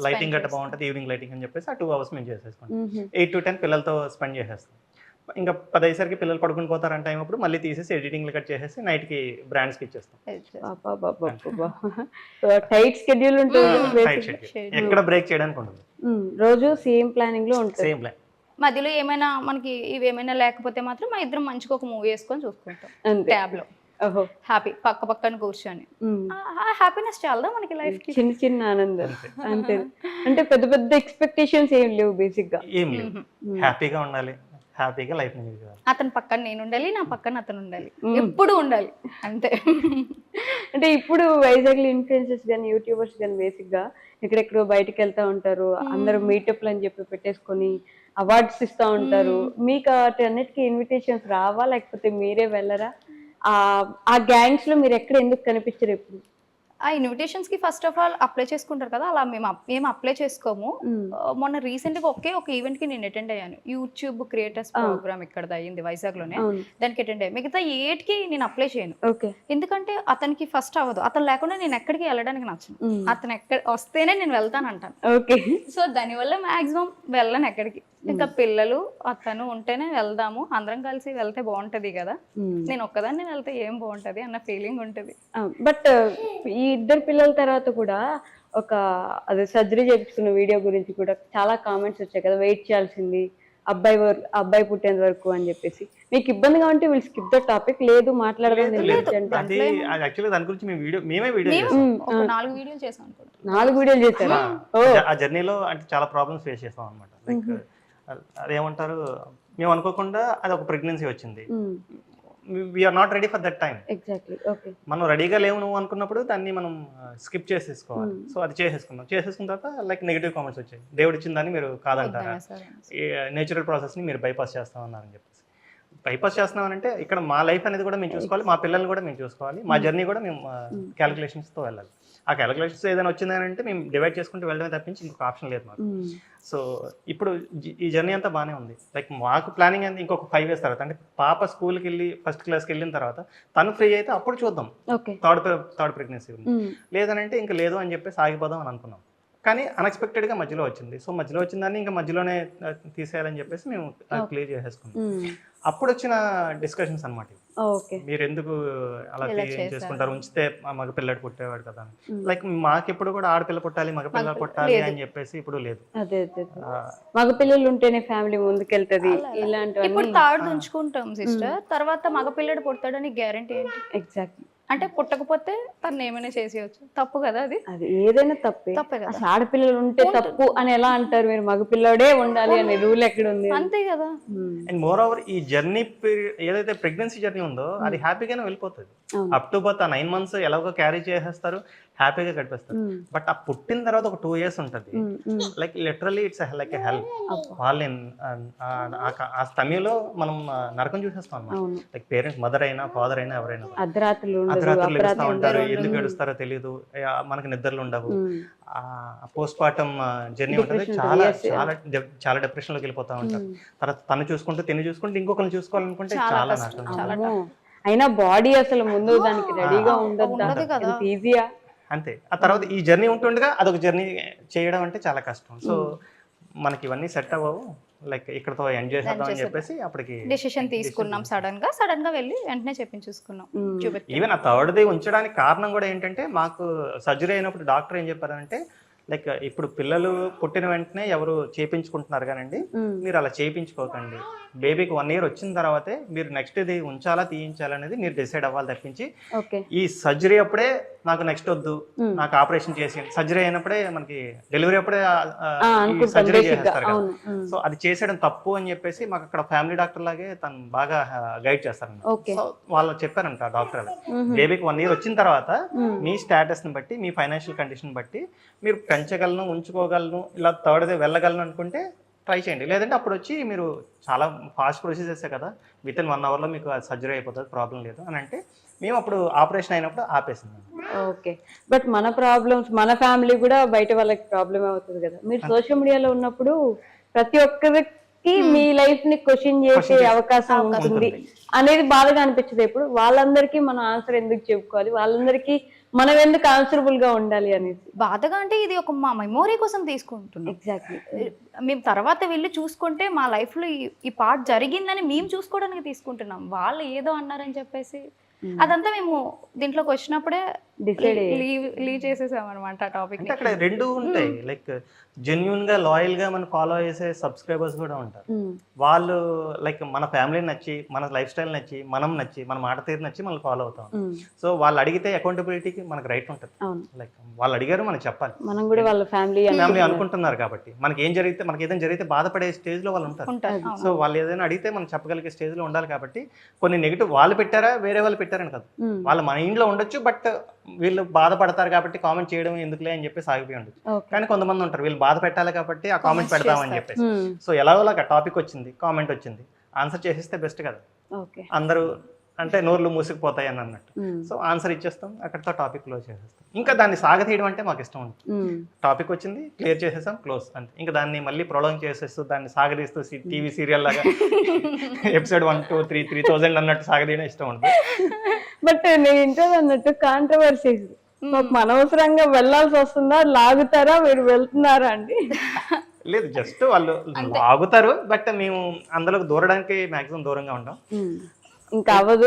లైటింగ్ గట్ట బాగుంటుంది, ఈవినింగ్ లైటింగ్ అని చెప్పేసి ఆ 2 hours మేము చేసేసుకుంటాం. 8 to 10 పిల్లలతో స్పెండ్ చేసేస్తాం. ఇంకా 10 అయ్యేసరికి పిల్లలు పడుకుని పోతారంటే అప్పుడు మళ్ళీ తీసేసి ఎడిటింగ్లు కట్ చేసేసి నైట్కి బ్రాండ్స్కి ఇచ్చేస్తాం. టైట్ షెడ్యూల్ ఉంటుంది, ఎక్కడ బ్రేక్ చేయడానికి ఉండదు, రోజు సేమ్ ప్లానింగ్ లో ఉంటుంది. Same plan. మధ్యలో ఏమైనా మనకి ఇవేమైనా లేకపోతే మాత్రం మా ఇద్దరం మంచిగా ఒక మూవీ వేసుకొని చూసుకుంటాం ట్యాబ్ లో, హ్యాపీ పక్క పక్కన కూర్చొని. హ్యాపీనెస్ చాలా మనకి లైఫ్ కి, చిన్న చిన్న ఆనందం అంతే. అంటే పెద్ద పెద్ద ఎక్స్పెక్టేషన్స్ ఏం లేవు, బేసిక్ గా ఏం లేవు. హ్యాపీగా ఉండాలి, హ్యాపీగా లైఫ్ ని లీడ్ చేయాలి. అతని పక్కన నేను ఉండాలి, నా పక్కన అతను ఉండాలి, ఎప్పుడు ఉండాలి అంతే. అంటే ఇప్పుడు వైజాగ్ లో ఇన్ఫ్లుయెన్సర్స్ కానీ యూట్యూబర్స్ కానీ బేసిక్ గా ఎక్కడెక్కడో బయటకి వెళ్తా ఉంటారు, అందరూ మీటప్లు అని చెప్పి పెట్టేసుకొని అవార్డ్స్ ఇస్తా ఉంటారు. మీకు అన్నిటికీ ఇన్విటేషన్స్ రావా, లేకపోతే మీరే వెళ్ళరా? ఆ గ్యాంగ్స్ లో మీరు ఎక్కడ ఎందుకు కనిపించరు ఎప్పుడు? ఆ ఇన్విటేషన్స్ కి ఫస్ట్ ఆఫ్ ఆల్ అప్లై చేసుకుంటారు కదా, అలా మేము అప్లై చేసుకోము. మొన్న రీసెంట్ గా ఒక ఈవెంట్ కి నేను అటెండ్ అయ్యాను. యూట్యూబ్ క్రియేటర్స్ ప్రోగ్రామ్ ఇక్కడ అయ్యింది వైజాగ్ లోనే, దానికి అటెండ్ అయ్యాను. మిగతా 8 కి నేను అప్లై చేయను, ఎందుకంటే అతనికి ఫస్ట్ అవ్వదు. అతను లేకుండా నేను ఎక్కడికి వెళ్ళడానికి నచ్చను. అతను ఎక్కడ వస్తేనే నేను వెళ్తాను అంటాను. సో దానివల్ల మాక్సిమం వెళ్ళను ఎక్కడికి. ఇంకా పిల్లలు అతను ఉంటేనే వెళ్దాము, అందరం కలిసి వెళ్తే బాగుంటది కదా, నేను ఒక్కదాన్ని వెళ్తే ఏం బాగుంటది అన్న ఫీలింగ్ ఉంటది. బట్ ఈ ఇద్దరు పిల్లల తర్వాత కూడా ఒక అదే సర్జరీ చేయించుకున్న వీడియో గురించి కూడా చాలా కామెంట్స్ వచ్చాయి కదా, వెయిట్ చేయాల్సింది అబ్బాయి పుట్టేంత వరకు అని చెప్పేసి. మీకు ఇబ్బందిగా ఉంటే విల్ స్కిప్ ద టాపిక్, లేదు మాట్లాడదాం. అది యాక్చువల్లీ దాని గురించి మేమే వీడియో ఒక 4 వీడియోలు చేసాం అనుకుంటా. 4 వీడియోలు చేశారు. ఆ జర్నీలో అంటే చాలా ప్రాబ్లమ్స్ ఫేస్ చేస్తాం అనమాట. లైక్ అదేమంటారు, మేము అనుకోకుండా అది ఒక ప్రెగ్నెన్సీ వచ్చింది. We are not ready for that time. Exactly. Okay. మనం రెడీగా లేవు నువ్వు అనుకున్నప్పుడు దాన్ని మనం స్కిప్ చేసేసుకోవాలి. సో అది చేసేసుకున్న తర్వాత లైక్ నెగిటివ్ కామెంట్స్ వచ్చాయి. దేవుడు ఇచ్చిన దాన్ని మీరు కాదంటారా, నేచురల్ ప్రాసెస్ని మీరు బైపాస్ చేస్తామన్నారని చెప్పేసి. బైపాస్ చేస్తున్నామనంటే ఇక్కడ మా లైఫ్ అనేది కూడా మేము చూసుకోవాలి, మా పిల్లల్ని కూడా మేము చూసుకోవాలి, మా జర్నీ కూడా మేము క్యాలిక్యులేషన్స్తో వెళ్ళాలి. ఆ క్యాలిక్యులేషన్స్ ఏదైనా వచ్చిందంటే మేము డివైడ్ చేసుకుంటూ వెళ్ళడమే తప్పించి ఇంకొక ఆప్షన్ లేదు మాకు. సో ఇప్పుడు ఈ జర్నీ అంతా బాగానే ఉంది. లైక్ మాకు ప్లానింగ్ అనేది ఇంకొక 5 years తర్వాత, అంటే పాప స్కూల్కి వెళ్ళి ఫస్ట్ క్లాస్కి వెళ్ళిన తర్వాత తను ఫ్రీ అయితే అప్పుడు చూద్దాం థర్డ్ ప్రెగ్నెన్సీ ఉంది. లేదనంటే ఇంకా లేదు అని చెప్పేసి ఆగిపోదాం అని అనుకున్నాం. కానీ అన్ఎక్స్పెక్టెడ్గా మధ్యలో వచ్చింది. సో మధ్యలో వచ్చిందని ఇంకా మధ్యలోనే తీసేయాలని చెప్పేసి మేము క్లియర్ చేసేసుకున్నాం. అప్పుడు వచ్చిన డిస్కషన్స్ అనమాట, మీరు ఎందుకు అలా చేసుకుంటారు, ఉంచితే మగ పిల్లడు పుట్టేవాడు కదా. లైక్ మాకెప్పుడు కూడా ఆడపిల్ల పుట్టాలి మగ పిల్లలు పుట్టాలి అని చెప్పేసి ఇప్పుడు లేదు. మగ పిల్లలు ఉంటేనే ఫ్యామిలీ ముందుకెళ్తది. ఇలాంటి ఇప్పుడు తాడు ఉంచుకుంటాం సిస్టర్, తర్వాత మగ పిల్లడు పుడతాడని గ్యారంటీ ఏంటి? ఎగ్జాక్ట్లీ. అంటే పుట్టకపోతే తను ఏమైనా చేసేయచ్చు, తప్పు కదా అది ఏదైనా తప్పే కదా. అసలు ఆడపిల్లలు ఉంటే తప్పు అని ఎలా అంటారు మీరు? మగపిల్లడే ఉండాలి అనే రూల్ ఎక్కడ ఉంది? అంతే కదా. అండ్ మోర్ ఓవర్ ఈ జర్నీ ఏదైతే ప్రెగ్నెన్సీ జర్నీ ఉందో అది హ్యాపీగానే వెళ్ళిపోతుంది. అప్ టు బర్త్ 9 months ఎలాగో క్యారీ చేసేస్తారు, హ్యాపీగా గడిపేస్తారు. బట్ ఆ పుట్టిన తర్వాత ఒక 2 years ఉంటుంది. Like literally it's like a help. వాళ్ళని ఆ సమయంలో మనం నరకం చూసేస్తాం అన్నమాట. లైక్ పేరెంట్స్, మదర్ అయినా ఫాదర్ అయినా ఎవరైనా అర్ధరాత్రులు ఎడుస్తూ ఉంటారు. ఎందుకు ఎడుస్తారో తెలియదు, మనకి నిద్రలు ఉండవు. పోస్ట్ పార్టం జర్నీ ఉంటుంది, చాలా చాలా చాలా డిప్రెషన్ లోకి వెళ్ళిపోతా ఉంటారు. తర్వాత తను చూసుకుంటూ ఇంకొకరిని చూసుకోవాలనుకుంటే చాలా నష్టం. అయినా బాడీ అసలు ముందు దానికి రెడీగా ఉండదు, ఈజీయా అంతే. ఆ తర్వాత ఈ జర్నీ ఉంటుండగా అదొక జర్నీ చేయడం అంటే చాలా కష్టం. సో మనకి ఇవన్నీ సెట్ అవ్వవు. లైక్ ఇక్కడతో ఎండ్ చేసేద్దాం అని చెప్పేసి అప్పటికి డెసిషన్ తీసుకున్నాం. సడన్ గా వెళ్ళి వెంటనే చూసుకున్నాం. ఈవెన్ ఆ థర్డ్ది ఉంచడానికి కారణం కూడా ఏంటంటే, మాకు సర్జరీ అయినప్పుడు డాక్టర్ ఏం చెప్పారంటే, లైక్ ఇప్పుడు పిల్లలు పుట్టిన వెంటనే ఎవరు చేయించుకుంటున్నారు కానండి, మీరు అలా చేయించుకోకండి. బేబీకి 1 year వచ్చిన తర్వాతే మీరు నెక్స్ట్ ఇది ఉంచాలా తీయించాలనేది మీరు డిసైడ్ అవ్వాలి తప్పించి ఈ సర్జరీ అప్పుడే నాకు నెక్స్ట్ వద్దు, నాకు ఆపరేషన్ చేసి, సర్జరీ అయినప్పుడే మనకి డెలివరీ అప్పుడే సర్జరీ చేసేస్తారు కదా. సో అది చేసేయడం తప్పు అని చెప్పేసి మాకు అక్కడ ఫ్యామిలీ డాక్టర్ లాగే తను బాగా గైడ్ చేస్తారన్నమాట. సో వాళ్ళు చెప్పారంట డాక్టర్, బేబీకి 1 year వచ్చిన తర్వాత మీ స్టేటస్ ని బట్టి, మీ ఫైనాన్షియల్ కండిషన్ బట్టి మీరు పెంచగలను, ఉంచుకోగలను, ఇలా థర్డ్ది వెళ్ళగలను అనుకుంటే ట్రై చేయండి. లేదంటే అప్పుడు వచ్చి మీరు చాలా ఫాస్ట్ ప్రొసీజర్సే కదా, విత్ ఇన్ 1 hourలో మీకు సర్జరీ అయిపోతుంది, ప్రాబ్లం లేదు అని అంటే మేము అప్పుడు ఆపరేషన్ అయినప్పుడు ఆపేసింది. ఓకే. బట్ మన ప్రాబ్లమ్స్, మన ఫ్యామిలీ కూడా బయట వాళ్ళకి ప్రాబ్లమ్ అవుతుంది కదా. మీరు సోషల్ మీడియాలో ఉన్నప్పుడు ప్రతి ఒక్కరికి మీ లైఫ్ ని క్వశ్చన్ చేసే అవకాశం ఉంటుంది అనేది బాధగా అనిపించదు ఎప్పుడు? వాళ్ళందరికీ మనం ఆన్సర్ ఎందుకు చెప్పుకోవాలి, వాళ్ళందరికీ మనం ఎందుకు ఆన్సరబుల్ గా ఉండాలి అనేది బాధగా. అంటే ఇది ఒక మా మెమోరీ కోసం తీసుకుంటున్నాం. ఎగ్జాక్ట్లీ. మేము తర్వాత వెళ్ళి చూసుకుంటే మా లైఫ్ లో ఈ పార్ట్ జరిగిందని మేము చూసుకోవడానికి తీసుకుంటున్నాం. వాళ్ళు ఏదో అన్నారని చెప్పేసి అదంతా మేము దీంట్లోకి వచ్చినప్పుడే లీవ్ చేసేసాం అనమాట ఆ టాపిక్. అంటే అక్కడ 2 ఉంటాయి. లైక్ జెన్యున్ గా లాయల్ గా మనం ఫాలో చేసే సబ్స్క్రైబర్స్ కూడా ఉంటారు. వాళ్ళు లైక్ మన ఫ్యామిలీ నచ్చి, మన లైఫ్ స్టైల్ నచ్చి, మనం నచ్చి, మన మాట తీరు నచ్చి మనం ఫాలో అవుతాం. సో వాళ్ళు అడిగితే అకౌంటబిలిటీకి మనకు రైట్ ఉంటుంది. లైక్ వాళ్ళు అడిగారు మనం చెప్పాలి, మనం కూడా వాళ్ళ ఫ్యామిలీ అనుకుంటున్నారు కాబట్టి. మనకి ఏదైనా జరిగితే బాధపడే స్టేజ్ లో వాళ్ళు ఉంటారు. సో వాళ్ళు ఏదైనా అడిగితే మనం చెప్పగలిగే స్టేజ్ లో ఉండాలి. కాబట్టి కొన్ని నెగిటివ్ వాళ్ళు పెట్టారా, వేరే వాళ్ళు పెట్టారని కాదు, వాళ్ళు మన ఇంట్లో ఉండొచ్చు, బట్ వీళ్ళు బాధపడతారు కాబట్టి కామెంట్ చేయడం ఎందుకులే అని చెప్పేసి ఆగిపోయి ఉండొచ్చు. కానీ కొంతమంది ఉంటారు, వీళ్ళు బాధ పెట్టాలి కాబట్టి ఆ కామెంట్ పెడదామని చెప్పేసి. సో ఎలాగోలాగా టాపిక్ వచ్చింది, కామెంట్ వచ్చింది, ఆన్సర్ చేసేస్తే బెస్ట్ కదా. అందరూ అంటే నోర్లు మూసుకుపోతాయి అని అన్నట్టు. సో ఆన్సర్ ఇచ్చేస్తాం, అక్కడితో టాపిక్ క్లోజ్ చేసేస్తాం. ఇంకా దాన్ని సాగతీయడం అంటే మాకు ఇష్టం ఉంటుంది. టాపిక్ వచ్చింది, క్లియర్ చేసేసాం, క్లోజ్ అంతే. ఇంకా దాన్ని మళ్ళీ ప్రొలాంగ్ చేసేస్తూ దాన్ని సాగదీస్తూ టీవీ సీరియల్ లాగా ఎపిసోడ్ 1, 2, 3, 3000 అన్నట్టు సాగదీయడం ఇష్టం ఉంటుంది. బట్ నేను ఇంట్లో అన్నట్టు కాంట్రవర్సీస్ మాకు అనవసరంగా వెళ్ళాల్సి వస్తుందా, లాగుతారా, మీరు వెళ్తున్నారా అండి? లేదు, జస్ట్ వాళ్ళు ఆగుతారు, బట్ మేము అందులోకి దూరడానికి మాక్సిమం దూరంగా ఉంటాం. ఇంకా అవ్వదు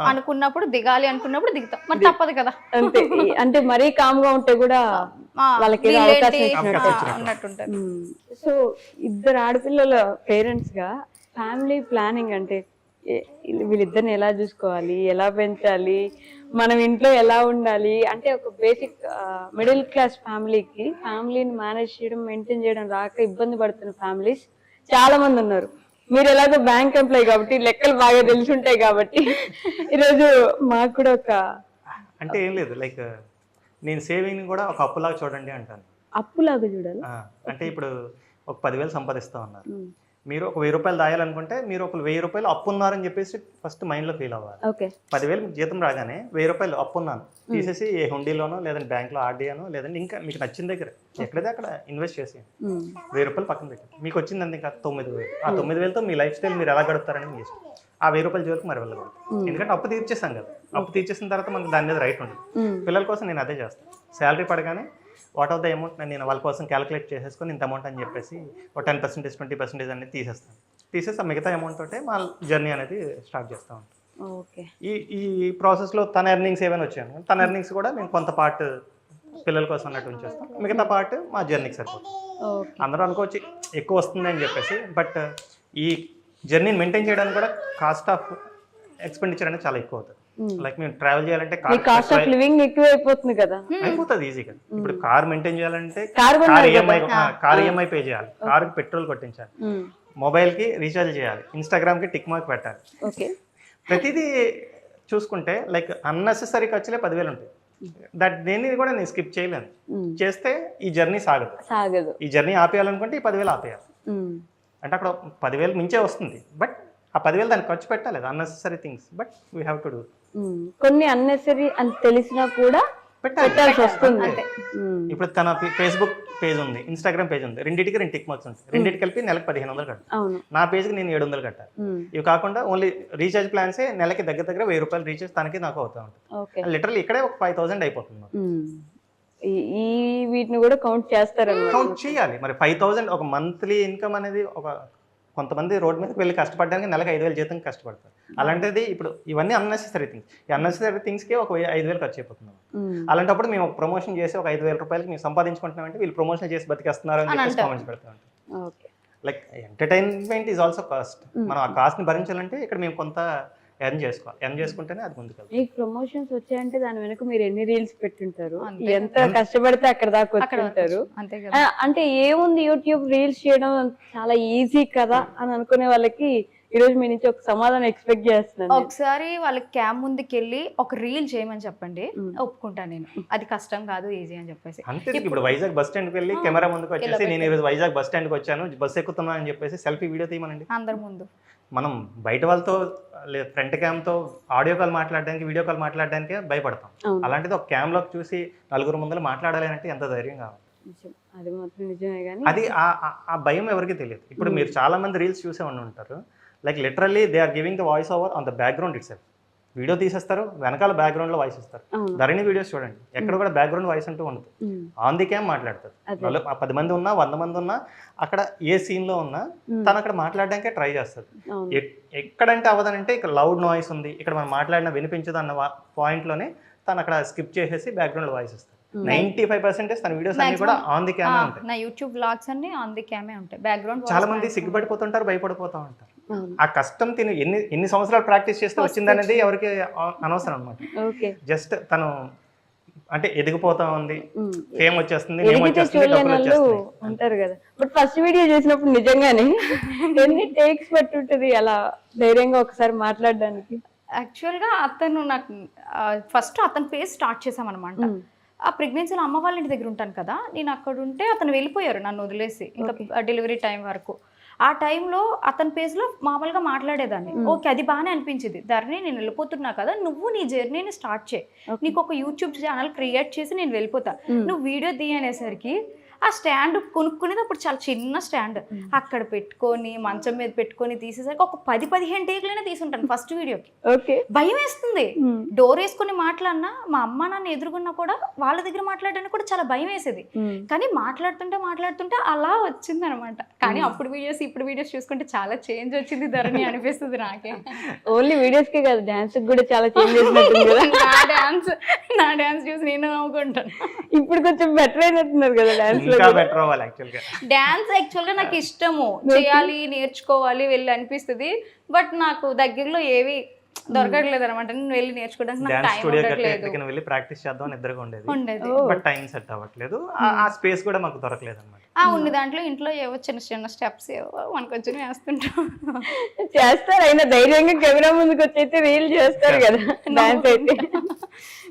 అనుకున్నప్పుడు దిగాలి, అనుకున్నప్పుడు దిగుతాం, మరి తప్పదు కదా. అంతే. అంటే మరీ కామ్గా ఉంటే కూడా వాళ్ళకి అవకాశం అన్నట్టుంటారు. సో ఇద్దరు ఆడపిల్లల పేరెంట్స్ గా ఫ్యామిలీ ప్లానింగ్ అంటే వీళ్ళిద్దరిని ఎలా చూసుకోవాలి, ఎలా పెంచాలి, మనం ఇంట్లో ఎలా ఉండాలి అంటే ఒక బేసిక్ మిడిల్ క్లాస్ ఫ్యామిలీని మేనేజ్ చేయడం, మెయింటైన్ చేయడం రాక ఇబ్బంది పడుతున్న ఫ్యామిలీస్ చాలా మంది ఉన్నారు. మీరు ఎలాగో బ్యాంక్ ఎంప్లాయీ కాబట్టి లెక్కలు బాగా తెలిసి ఉంటాయి కాబట్టి ఈరోజు మాకు కూడా ఒక అంటే ఏం లేదు, లైక్ నేను సేవింగ్ కూడా ఒక అప్పులాగా చూడండి అంటాను. అప్పులాగా చూడాలి అంటే ఇప్పుడు ఒక 10,000 సంపాదిస్తా ఉన్నారు, మీరు ఒక 1000 రూపాయలు దాయాలనుకుంటే మీరు ఒక 1000 రూపాయలు అప్పు ఉన్నారని చెప్పేసి ఫస్ట్ మైండ్లో ఫీల్ అవ్వాలి. 10,000 జీతం రాగానే 1000 రూపాయలు అప్పు ఉన్నాను తీసేసి ఏ హుండీలోనో లేదంటే బ్యాంక్లో ఆర్డీఆనో లేదంటే ఇంకా మీకు నచ్చిన దగ్గర ఎక్కడైతే అక్కడ ఇన్వెస్ట్ చేసి 1000 రూపాయలు పక్కన పెట్టి మీకు వచ్చిందండి ఇంకా 9,000. ఆ 9,000తో మీ లైఫ్ స్టైల్ మీరు ఎలా గడుపుతారని మీ ఇష్టం. ఆ 1000 రూపాయల జోలికి మరి వెళ్ళకూడదు, ఎందుకంటే అప్పు తీర్చేసాం కదా. అప్పు తీర్చేసిన తర్వాత మనకు దాని మీద రైట్ ఉండదు. పిల్లల కోసం నేను అదే చేస్తాను. శాలరీ పడగానే వాట్ ఆఫ్ ద అమౌంట్ నేను వాళ్ళ కోసం క్యాలిక్యులేట్ చేసేసుకొని ఇంత అమౌంట్ అని చెప్పేసి ఒక 10%, 20% అనేది తీసేసి ఆ మిగతా అమౌంట్ తోటే మా జర్నీ అనేది స్టార్ట్ చేస్తూ ఉంటాం. ఈ ప్రాసెస్లో తన ఎర్నింగ్స్ ఏమైనా వచ్చాను, తన ఎర్నింగ్స్ కూడా మేము కొంత పార్ట్ పిల్లల కోసం అన్నట్టు ఉంచేస్తాం, మిగతా పార్ట్ మా జర్నీకి సరిపోతుంది. అందరూ అనుకోవచ్చు ఎక్కువ వస్తుంది అని చెప్పేసి, బట్ ఈ జర్నీని మెయింటైన్ చేయడానికి కూడా కాస్ట్ ఆఫ్ ఎక్స్పెండిచర్ అనేది చాలా ఎక్కువ అవుతుంది. లైక్ మేము ట్రావెల్ చేయాలంటే కాస్ట్ ఆఫ్ లివింగ్ ఎక్కువ అయిపోతుంది కదా, అయిపోతుంది ఈజీగా. ఇప్పుడు కార్ మెయింటైన్ చేయాలంటే కార్ ఈఎంఐ పే చేయాలి, కార్కి పెట్రోల్ కొట్టించాలి, మొబైల్కి రీఛార్జ్ చేయాలి, ఇన్స్టాగ్రామ్కి టిక్ మార్క్ పెట్టాలి. ప్రతిదీ చూసుకుంటే లైక్ అన్నెసెసరీ ఖర్చులే 10,000 ఉంటాయి. దేన్ని కూడా నేను స్కిప్ చేయలేను. చేస్తే ఈ జర్నీ సాగదు. ఈ జర్నీ ఆపేయాలనుకుంటే ఈ 10,000 ఆపేయాలి. అంటే అక్కడ 10,000 మించే వస్తుంది, బట్ ఆ 10,000 దానికి ఖర్చు పెట్టాలి, unnecessary things, but we have to do. కొన్ని అన్నెసరీ అని తెలిసినా కూడా పెట్టాల్సి వస్తుంది. ఇప్పుడు తన ఫేస్బుక్ పేజ్ ఉంది, ఇన్స్టాగ్రామ్ పేజ్ ఉంది, రెండింటికి 2 టిక్ మార్క్స్ ఉంటాయి. రెండింటికి కలిపి నెలకు 1,500 కట్టాలి. నా పేజ్కి నేను 700 కట్టాలి. ఇవి కాకుండా ఓన్లీ రీఛార్జ్ ప్లాన్సే నెలకి దగ్గర 1000 రూపాయలు రీఛార్జ్ తనకి నాకు అవుతా ఉంటుంది. లిటరల్లీ ఇక్కడే ఒక 5,000 అయిపోతుంది. ఈ వీటిని కూడా కౌంట్ చేస్తారు, కౌంట్ చేయాలి. మరి 5,000 ఒక మంత్లీ ఇన్కమ్ అనేది ఒక కొంతమంది రోడ్ మీదకి వెళ్ళి కష్టపడడానికి నెలకు 5,000 జీతం కష్టపడతారు. అలాంటిది ఇప్పుడు ఇవన్నీ అన్నెసెసరీ థింగ్స్. ఈ అన్నెసెసరీ థింగ్స్కి ఒక 5,000 ఖర్చు అయిపోతున్నాం. అలాంటప్పుడు మేము ఒక ప్రమోషన్ చేసి ఒక 5,000 రూపాయలకి మేము సంపాదించుకుంటున్నామంటే వీళ్ళు ప్రమోషన్ చేసి బతికేస్తున్నారు అని చెప్పేసి కామెంట్స్ పెడతా ఉంటాం. Like entertainment is also cost. మనం ఆ కాస్ట్ని భరించాలంటే ఇక్కడ మేము కొంత ఎర్న్ చేసుకుంటేనే అది ముందుకు. మీకు ప్రమోషన్స్ వచ్చాయంటే దాని వెనక మీరు ఎన్ని రీల్స్ పెట్టుంటారు, ఎంత కష్టపడితే అక్కడ దాకా వచ్చుంటారు. అంటే ఏముంది యూట్యూబ్ రీల్స్ చేయడం చాలా ఈజీ కదా అని అనుకునే వాళ్ళకి ఈ రోజు మీ నుంచి ఒక సమాధానం ఎక్స్పెక్ట్ చేస్తున్నాను. ఒకసారి వాళ్ళకి క్యామ్ ముందుకి వెళ్ళి ఒక రీల్ చేయమని చెప్పండి, ఒప్పుకుంటాను నేను. అది కష్టం కాదు, ఈజీ అని చెప్పేసి. అంతే. ఇప్పుడు వైజాగ్ బస్ స్టాండ్కి వెళ్ళి కెమెరా ముందుకు వచ్చేసి నేను ఈరోజు వైజాగ్ బస్ స్టాండ్కి వచ్చాను, బస్ ఎక్కుతున్నా అని చెప్పేసి సెల్ఫీ వీడియో తీయమనండి అందరి ముందు. మనం బయట వాళ్ళతో ఫ్రంట్ క్యామ్తో ఆడియో కాల్ మాట్లాడడానికి, వీడియో కాల్ మాట్లాడడానికే భయపడతాం. అలాంటిది ఒక క్యామ్లోకి చూసి నలుగురు ముందర మాట్లాడాలి అంటే ఎంత ధైర్యం కావాలి. అది మాత్రం నిజమే, కానీ అది ఆ భయం ఎవరికి తెలియదు. ఇప్పుడు మీరు చాలా మంది రీల్స్ చూసే ఉండి ఉంటారు, like literally they are giving the voice over on the background itself. Video తీసేస్తారు, వెనకాల బ్యాక్గ్రౌండ్లో వాయిస్ ఇస్తారు. ధరణి వీడియోస్ చూడండి, ఎక్కడ కూడా బ్యాక్గ్రౌండ్ వాయిస్ అంటూ ఉండదు. ఆన్ ది క్యామ్ మాట్లాడతారు. 10 మంది ఉన్నా 100 మంది ఉన్నా అక్కడ ఏ సీన్లో ఉన్నా తను అక్కడ మాట్లాడడానికే ట్రై చేస్తారు. ఎక్కడంటే అవ్వదనంటే ఇక్కడ లౌడ్ నాయిస్ ఉంది, ఇక్కడ మనం మాట్లాడిన వినిపించదు అన్న పాయింట్లోనే తను అక్కడ స్కిప్ చేసేసి బ్యాక్గ్రౌండ్ వాయిస్ ఇస్తారు. 95% తన వీడియోస్ అన్ని కూడా ఆన్ ది క్యామే ఉంటాయి. నా యూట్యూబ్ వ్లాగ్స్ అన్ని ఆన్ ది క్యామే ఉంటాయి. బ్యాక్గ్రౌండ్ చాలా మంది సిగ్గుపడిపోతుంటారు, భయపడిపోతూ ఉంటారు. ఆ కష్టం తిని ఎన్ని సంవత్సరాలు ప్రాక్టీస్ చేస్తే వచ్చిందనేది ఎవరికి అనవసరం అనమాట. జస్ట్ తను అంటే ఎదిగిపోతా ఉంది, ఫేమ్ వచ్చేస్తుంది, అంటారు కదా. బట్ ఫస్ట్ వీడియో చేసినప్పుడు నిజంగానే ఎన్ని టేక్స్ పెట్టుంటది అలా ధైర్యంగా ఒకసారి మాట్లాడడానికి? యాక్చువల్గా అతను నాకు ఫస్ట్ అతని పేజ్ స్టార్ట్ చేసామన్నమాట. ఆ ప్రెగ్నెన్సీలో అమ్మ వాళ్ళ ఇంటి దగ్గర ఉంటాను కదా, నేను అక్కడ ఉంటే అతను వెళ్ళిపోయారు నన్ను వదిలేసి, ఇంకా డెలివరీ టైం వరకు. ఆ టైంలో అతని పేజ్లో మామూలుగా మాట్లాడేదాన్ని. ఓకే, అది బాగానే అనిపించింది. ధరణి, నేను వెళ్ళిపోతున్నా కదా, నువ్వు నీ జర్నీని స్టార్ట్ చేయి, నీకు ఒక యూట్యూబ్ ఛానల్ క్రియేట్ చేసి నేను వెళ్ళిపోతా, నువ్వు వీడియో తీయనేసరికి ఆ స్టాండ్ కొనుక్కునేది అప్పుడు చాలా చిన్న స్టాండ్, అక్కడ పెట్టుకొని మంచం మీద పెట్టుకొని తీసేసరికి ఒక 10-15 టేకులైనా తీసుంటాను ఫస్ట్ వీడియోకి. ఓకే. భయం వేస్తుంది. డోర్ వేసుకొని మాట్లాడినా, మా అమ్మ నాన్న ఎదురుగున్నా కూడా వాళ్ళ దగ్గర మాట్లాడడానికి కూడా చాలా భయం వేసేది. కానీ మాట్లాడుతుంటే అలా వచ్చింది అనమాట. కానీ అప్పుడు వీడియోస్ ఇప్పుడు వీడియోస్ చూసుకుంటే చాలా చేంజ్ వచ్చింది ధరణి అనిపిస్తుంది నాకే. ఓన్లీ వీడియోస్ కే కాదు, డాన్స్ కూడా చాలా చేంజ్ చేసినట్టుంది కదా. నా డాన్స్ చూసి నేను నవ్వుకుంటాను. ఇప్పుడు కొంచెం బెటర్ అయినట్టున్నారు కదా డాన్స్. ఇంకా బెటర్ అవ్వాలి యాక్చువల్గా. డాన్స్ యాక్చువల్గా నాకు ఇష్టము, చేయాలి, నేర్చుకోవాలి వెళ్ళి అనిపిస్తుంది. బట్ నాకు దగ్గరలో ఏవి దొరకట్లేదు అనమాట. నేను వెళ్ళి నేర్చుకోవడానికి నాకు డాన్స్ టైం స్టూడియో ఉండట్లేదు. కట్టే వెళ్ళి ప్రాక్టీస్ చేద్దాం అని ఇద్దరుగా ఉండేది, ఉండేది. బట్ టైం సెట్ అవ్వట్లేదు. ఆ స్పేస్ కూడా మాకు దొరకలేదు అనమాట. ఉన్న దాంట్లో ఇంట్లో ఏవో చిన్న చిన్న స్టెప్స్ ఏవో మనకొచ్చి వేస్తుంటాం. చేస్తారు, అయినా ధైర్యంగా కెమెరా ముందుకు వచ్చి అయితే రీల్ చేస్తారు కదా డాన్స్ అయితే.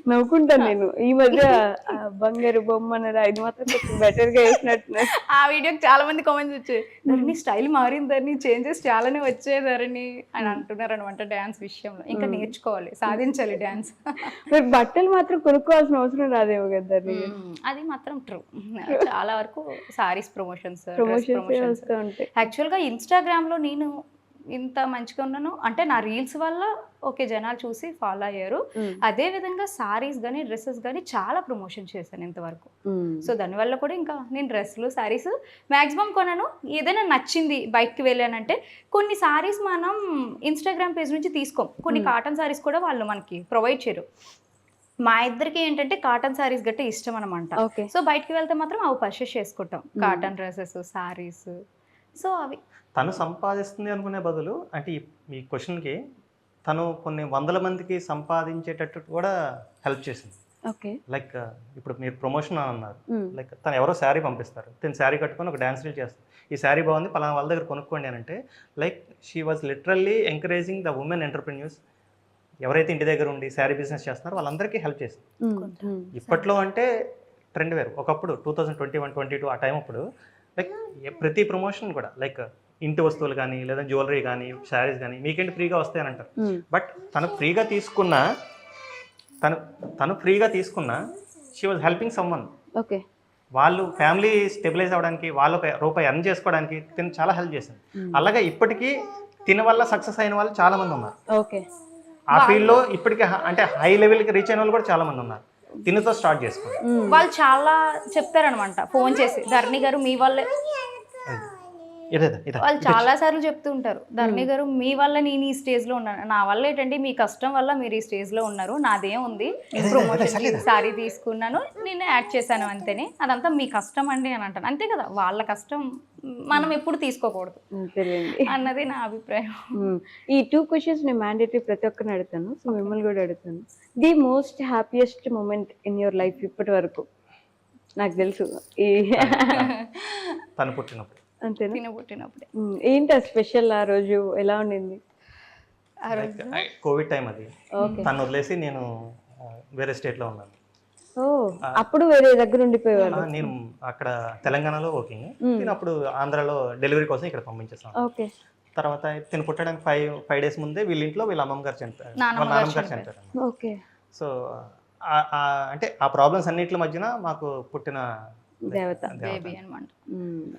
నవ్వుకుంటాను నేను. ఈ మధ్య బంగారు బొమ్మ అన్నారు, అది మాత్రం కొంచెం బెటర్ గా వేసినట్టున్నారు. ఆ వీడియోకి చాలా మంది కామెంట్స్ వచ్చాయి, ధరణి స్టైల్ మారిందని, చేంజెస్ చాలానే వచ్చేదారని అని అంటున్నారు అనమాట డాన్స్ విషయంలో. ఇంకా నేర్చుకోవాలి, సాధించాలి డాన్స్. మీరు బట్టలు మాత్రం కొనుక్కోవాల్సిన అవసరం రాదేమో కదా. అది మాత్రం ట్రూ. చాలా వరకు సారీస్ ప్రమోషన్స్ వస్తూ ఉంటాయి. యాక్చువల్గా ఇన్స్టాగ్రామ్లో నేను ఇంత మంచిగా ఉన్నాను అంటే నా రీల్స్ వల్ల ఓకే జనాలు చూసి ఫాలో అయ్యారు. అదే విధంగా సారీస్ కానీ డ్రెస్సెస్ కానీ చాలా ప్రమోషన్ చేశాను ఇంతవరకు. సో దానివల్ల కూడా ఇంకా నేను డ్రెస్సులు సారీస్ మ్యాక్సిమం కొనను. ఏదైనా నచ్చింది బయటకు వెళ్ళానంటే కొన్ని సారీస్ మనం ఇన్స్టాగ్రామ్ పేజ్ నుంచి తీసుకోం, కొన్ని కాటన్ సారీస్ కూడా వాళ్ళు మనకి ప్రొవైడ్ చేయరు. మా ఇద్దరికి ఏంటంటే కాటన్ సారీస్ గట్టే ఇష్టం అనమాట. సో బయటకు వెళ్తే మాత్రం అవి పర్చేస్ చేసుకుంటాం, కాటన్ డ్రెస్సెస్, సారీస్. సో అవి తను సంపాదిస్తుంది అనుకునే బదులు, అంటే ఈ క్వశ్చన్కి తను కొన్ని 100 మందికి సంపాదించేటట్టు కూడా హెల్ప్ చేసింది. లైక్ ఇప్పుడు మీరు ప్రమోషన్ అని అన్నారు, లైక్ తను ఎవరో శారీ పంపిస్తారు, తను శారీ కట్టుకొని ఒక డ్యాన్స్ రీల్ చేస్తారు, ఈ శారీ బాగుంది పలానా వాళ్ళ దగ్గర కొనుక్కోండి అని అంటే, like she was literally encouraging the women entrepreneurs. ఎవరైతే ఇంటి దగ్గర ఉండి శారీ బిజినెస్ చేస్తున్నారో వాళ్ళందరికీ హెల్ప్ చేస్తుంది. ఇప్పట్లో అంటే ట్రెండ్ వేరు. ఒకప్పుడు 2021-22 ఆ టైం అప్పుడు లైక్ ప్రతి ప్రమోషన్ కూడా లైక్ ఇంటి వస్తువులు కానీ లేదా జ్యువెలరీ కానీ శారీస్ కానీ మీకేంటి ఫ్రీగా వస్తాయని అంటారు. బట్ తను ఫ్రీగా తీసుకున్న షీ వాజ్ హెల్పింగ్ సమ్వన్. వాళ్ళు ఫ్యామిలీ స్టెబిలైజ్ అవ్వడానికి, వాళ్ళు రూపాయి ఎర్న్ చేసుకోవడానికి తిను చాలా హెల్ప్ చేసింది. అలాగే ఇప్పటికీ తిన వల్ల సక్సెస్ అయిన వాళ్ళు చాలా మంది ఉన్నారు. ఆ ఫీల్డ్లో ఇప్పటికీ అంటే హై లెవెల్కి రీచ్ అయిన వాళ్ళు కూడా చాలా మంది ఉన్నారు. తినతో స్టార్ట్ చేసుకోండి. వాళ్ళు చాలా చెప్తారనమాట ఫోన్ చేసి, ధరణి గారు మీ వల్లే, వాళ్ళు చాలా సార్లు చెప్తూ ఉంటారు, ధరణి గారు మీ వల్ల నేను ఈ స్టేజ్ లో ఉన్నాను, నా వల్ల ఏంటంటే మీ కష్టం వల్ల మీరు ఈ స్టేజ్ లో ఉన్నారు, నాదేం ఉంది, ప్రమోషన్ సారీ తీసుకున్నాను, నేను యాడ్ చేశాను అంతేనే, అదంతా మీ కష్టం అండి అని అంటాను. అంతే కదా, వాళ్ళ కష్టం మనం ఎప్పుడు తీసుకోకూడదు అన్నది నా అభిప్రాయం. ఈ 2 క్వశ్చన్స్ నేను మ్యాండేటరీ ప్రతి ఒక్కరిని అడుగుతాను, సో మిమ్మల్ని కూడా అడుగుతాను. The most happiest moment in your life ఇప్పటి వరకు? నాకు తెలుసు తను పుట్టినప్పుడు. అంతేనా? పుట్టినప్పుడే. ఏంటి స్పెషల్ ఆ రోజు, ఎలా ఉండింది? కోవిడ్ టైం అది. తను వదిలేసి నేను వేరే స్టేట్ లో ఉన్నాను. అప్పుడు వేరే దగ్గర ఉండిపోయేవాళ్ళు. నేను అక్కడ తెలంగాణలో వర్కింగ్, నేను అప్పుడు ఆంధ్రాలో డెలివరీ కోసం ఇక్కడ పంపించేసాను. తర్వాత తిను పుట్టడానికి 5 days ముందే వీళ్ళ ఇంట్లో వీళ్ళ అమ్మమ్మ గారు చనిపోయారు, వాళ్ళ నాన్నమ్మ గారు చనిపోయారు. సో అంటే ఆ ప్రాబ్లమ్స్ అన్నిటి మధ్యన మాకు పుట్టిన దేవత బేబీ అన్నమాట.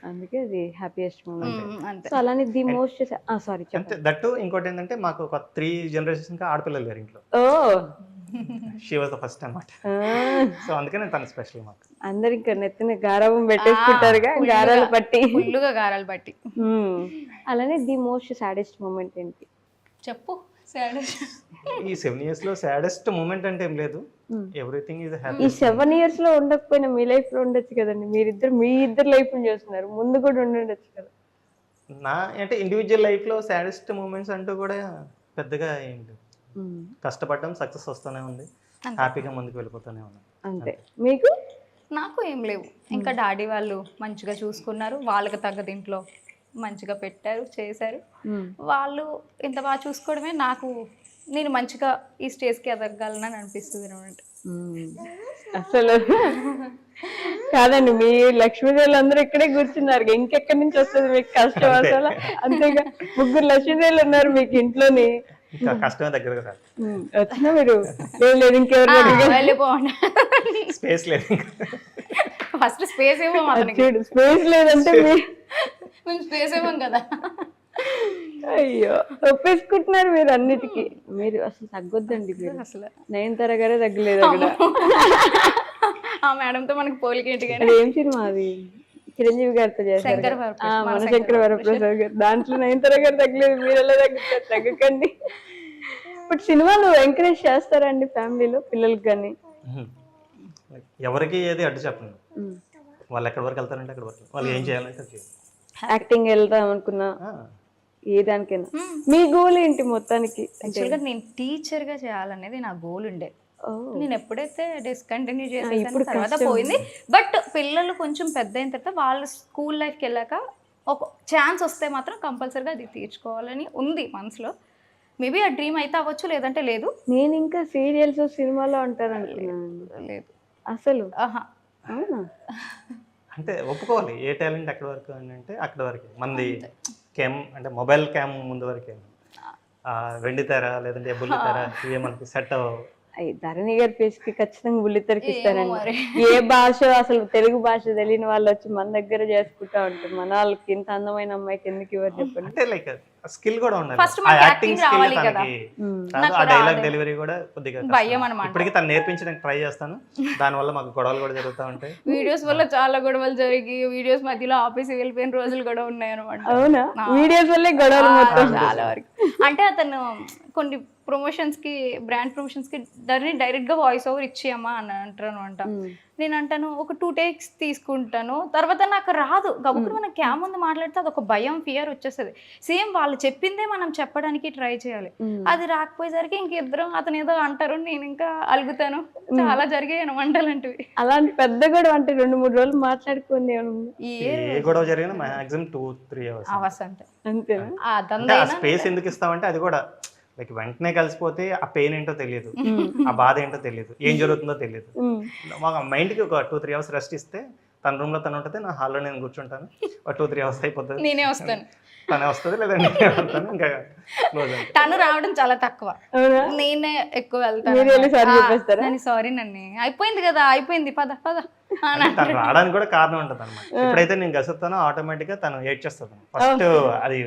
అందుకే అది హ్యాపీయెస్ట్ మూమెంట్. సో అలానే ది మోస్ట్ సారీ అంటే దట్టు ఇంకోటి ఏంటంటే మాకు ఒక 3 generations ఆడపిల్లలు లేరు ఇంట్లో. షీ వాజ్ ద ఫస్ట్ అన్నమాట. సో అందుకనే తను స్పెషల్ మాకు. అందరు ఇంకా నెత్తిన గారాబం పెట్టేసుకుంటారుగా, గారాలు పట్టి, ఫుల్లుగా గారాలు పట్టి. అలానే ది మోస్ట్ సాడెస్ట్ మూమెంట్ ఏంటి చెప్పు? ఈ 7 years లో సాడెస్ట్ మూమెంట్ అంటే ఏం లేదు, ఎవ్రీథింగ్ ఈజ్ హ్యాపీ. ఈ 7 years లో ఉండకపోయినా మీ లైఫ్ లో ఉండొచ్చు కదండి, మీ ఇద్దరు లైఫ్ చేస్తున్నారు, ముందు కూడా ఉండొచ్చు కదా. నా అంటే ఇండివిజువల్ లైఫ్ లో సాడెస్ట్ మూమెంట్స్ అంటూ కూడా పెద్దగా ఏం లేదు. కష్టపడడం సక్సెస్ వస్తూనే ఉంది, హ్యాపీగా ముందుకు వెళ్ళిపోతూనే ఉన్నాం అంతే. మీకు? నాకు ఏం లేవు, ఇంకా డాడీ వాళ్ళు మంచిగా చూసుకున్నారు, వాళ్ళకి తగ్గ ఇంట్లో మంచిగా పెట్టారు, చేశారు. వాళ్ళు ఇంత బాగా చూసుకోవడమే నాకు, నేను మంచిగా ఈ స్టేజ్కి ఎదగలనని అనిపిస్తుంది అనమాట. అసలు కాదండి, మీ లక్ష్మీదేవులు అందరూ ఇక్కడే కూర్చున్నారు, ఇంకెక్కడి నుంచి వస్తుంది మీకు కష్టం అసలు? అంతేగా, 3 లక్ష్మీదేవులు ఉన్నారు మీకు ఇంట్లోని. ఇంకా కష్టమే దగ్గరకు రాదు, వచ్చినా మీరు లేదు ఇంకెవరి దగ్గర వెళ్ళిపోండి. స్పేస్ లేదు ఇంకా. ఫస్ట్ స్పేస్ ఇవ్వం అతనికి, చూడు, స్పేస్ లేదంటే మేము స్పేస్ ఇవ్వం కదా. అయ్యో, ఒప్పేసుకుంటున్నారు మీరు అన్నిటికీ. మీరు అసలు తగ్గొద్దండి, మీరు అసలు నయనతార గారే తగ్గలేదు అక్కడ. ఆ మేడంతో మనకి పోలికేంటి కానీ. అది ఏం సినిమా అది? చిరంజీవి గారితో చేశారు కదా. మన శంకర వరప్రసాద్ గారు, దాంట్లో నయనతార గారు తగ్గలేదు, మీరు ఎలా తగ్గుతారు? తగ్గకండి. ఇప్పుడు సినిమాలు ఎంకరేజ్ చేస్తారండి ఫ్యామిలీలో పిల్లలకి కానీ? ఎవరికి ఏది అడ్డు చెప్పండి, వాళ్ళు ఎక్కడి వరకు వెళ్తారంటే అక్కడ వరకు, వాళ్ళు ఏం చేయాలంటే అది చేయాలి. యాక్టింగ్ వెళ్దాం అనుకున్నా, ఏ దానికైనా మీ గోల్ ఏంటి మొత్తానికి? యాక్చువల్గా నేను టీచర్గా చేయాలనేది నా గోల్ ఉండే. నేను ఎప్పుడైతే డిస్కంటిన్యూ చేసేసాను తర్వాత పోయింది. బట్ పిల్లలు కొంచెం పెద్ద అయిన తర్వాత వాళ్ళు స్కూల్ లైఫ్కి వెళ్ళాక ఒక ఛాన్స్ వస్తే మాత్రం కంపల్సరీగా అది తీర్చుకోవాలని ఉంది మనసులో. మేబీ ఆ డ్రీమ్ అయితే అవ్వచ్చు, లేదంటే లేదు. నేను ఇంకా సీరియల్స్ సినిమాలో అంటారండి. లేదు అసలు అవునా? అంటే ఒప్పుకోవాలి, ఏ టాలెంట్ ఎక్కడి వరకు అని అంటే అక్కడ వరకు. మంది క్యామ్ అంటే మొబైల్ క్యామ్ ముందు వరకే, వెండి తెర లేదంటే బుల్లి తెర ఇవే మనకి సెట్ అవ్వవు. ధరణి గారి ఫేస్ కి ఖచ్చితంగా బుల్లితెరకి ఇస్తానండి. ఏ భాష, అసలు తెలుగు భాష తెలియని వాళ్ళు వచ్చి మన దగ్గర చేసుకుంటా ఉంటారు. మన వాళ్ళకి ఇంత అందమైన అమ్మాయికి ఎందుకు ఇవ్వరు చెప్పండి? అంటే లైక్ స్కిల్ కూడా ఉండాలి, ఫస్ట్ ఆ యాక్టింగ్ స్కిల్ తనకి, ఆ డైలాగ్ డెలివరీ కూడా కొద్దిగా భయం అన్నమాట. ఇప్పటికీ తను నేర్పించడానికి ట్రై చేస్తాను, దానివల్ల మాకు గొడవలు కూడా జరుగుతూ ఉంటాయి. వీడియోస్ వల్ల చాలా గొడవలు జరిగి వీడియోస్ మధ్యలో ఆఫీస్ వెళ్ళిపోయిన రోజులు కూడా ఉన్నాయి అనమాట. అవునా? వీడియోస్ వల్లే గొడవలు మొత్తం చాలా వరకు. అంటే అతను కొన్ని ప్రమోషన్స్ కి, బ్రాండ్ ప్రమోషన్స్ కి డైరెక్ట్ గా వాయిస్ ఓవర్ ఇచ్చేయమ్మా అని అంటారు అనమాట. నేను అంటాను ఒక 2 takes తీసుకుంటాను, తర్వాత నాకు రాదు. గబుక్కుని మనం క్యామ్ ముందు మాట్లాడితే అది ఒక భయం, ఫియర్ వచ్చేస్తుంది. సేమ్ వాళ్ళు చెప్పిందే మనం చెప్పడానికి ట్రై చేయాలి. అది రాకపోయేసరికి ఇంకిద్దరం అతను ఏదో అంటారు, నేను ఇంకా అలుగుతాను. చాలా జరిగాయి వంటలంటివి. అలాంటి పెద్ద గొడవ అంటే 2-3 రోజులు మాట్లాడుకుంది ఏ గొడవ జరిగినా మాక్సిమం 2-3 అవర్స్ అంటే అంతేనా? ఆ స్పేస్ ఎందుకు ఇస్తామంటే అది కూడా లైక్ వెంటనే కలిసిపోతే ఆ పెయిన్ ఏంటో తెలియదు, ఆ బాధ ఏంటో తెలియదు, ఏం జరుగుతుందో తెలియదు. మాకు మైండ్కి ఒక 2-3 hours రెస్ట్ ఇస్తే, తన రూమ్లో తను ఉంటుంది, నా హాల్లో నేను కూర్చుంటాను, ఒక 2-3 hours అయిపోతుంది, నేనే వస్తాను, తనే వస్తుంది, లేదంటే నేనే వెళ్తాను. ఇంకా క్లోజ్ అంటే తను రావడం చాలా తక్కువ, నేనే ఎక్కువ వెళ్తాను. సారీ నన్ను అయిపోయింది కదా, అయిపోయింది, పద పద. తను రావడానికి కూడా కారణం ఉంటుంది అనమాట. ఎప్పుడైతే నేను గసుతానో ఆటోమేటిక్గా తను ఏడ్చేస్తుంది. ఫస్ట్ అది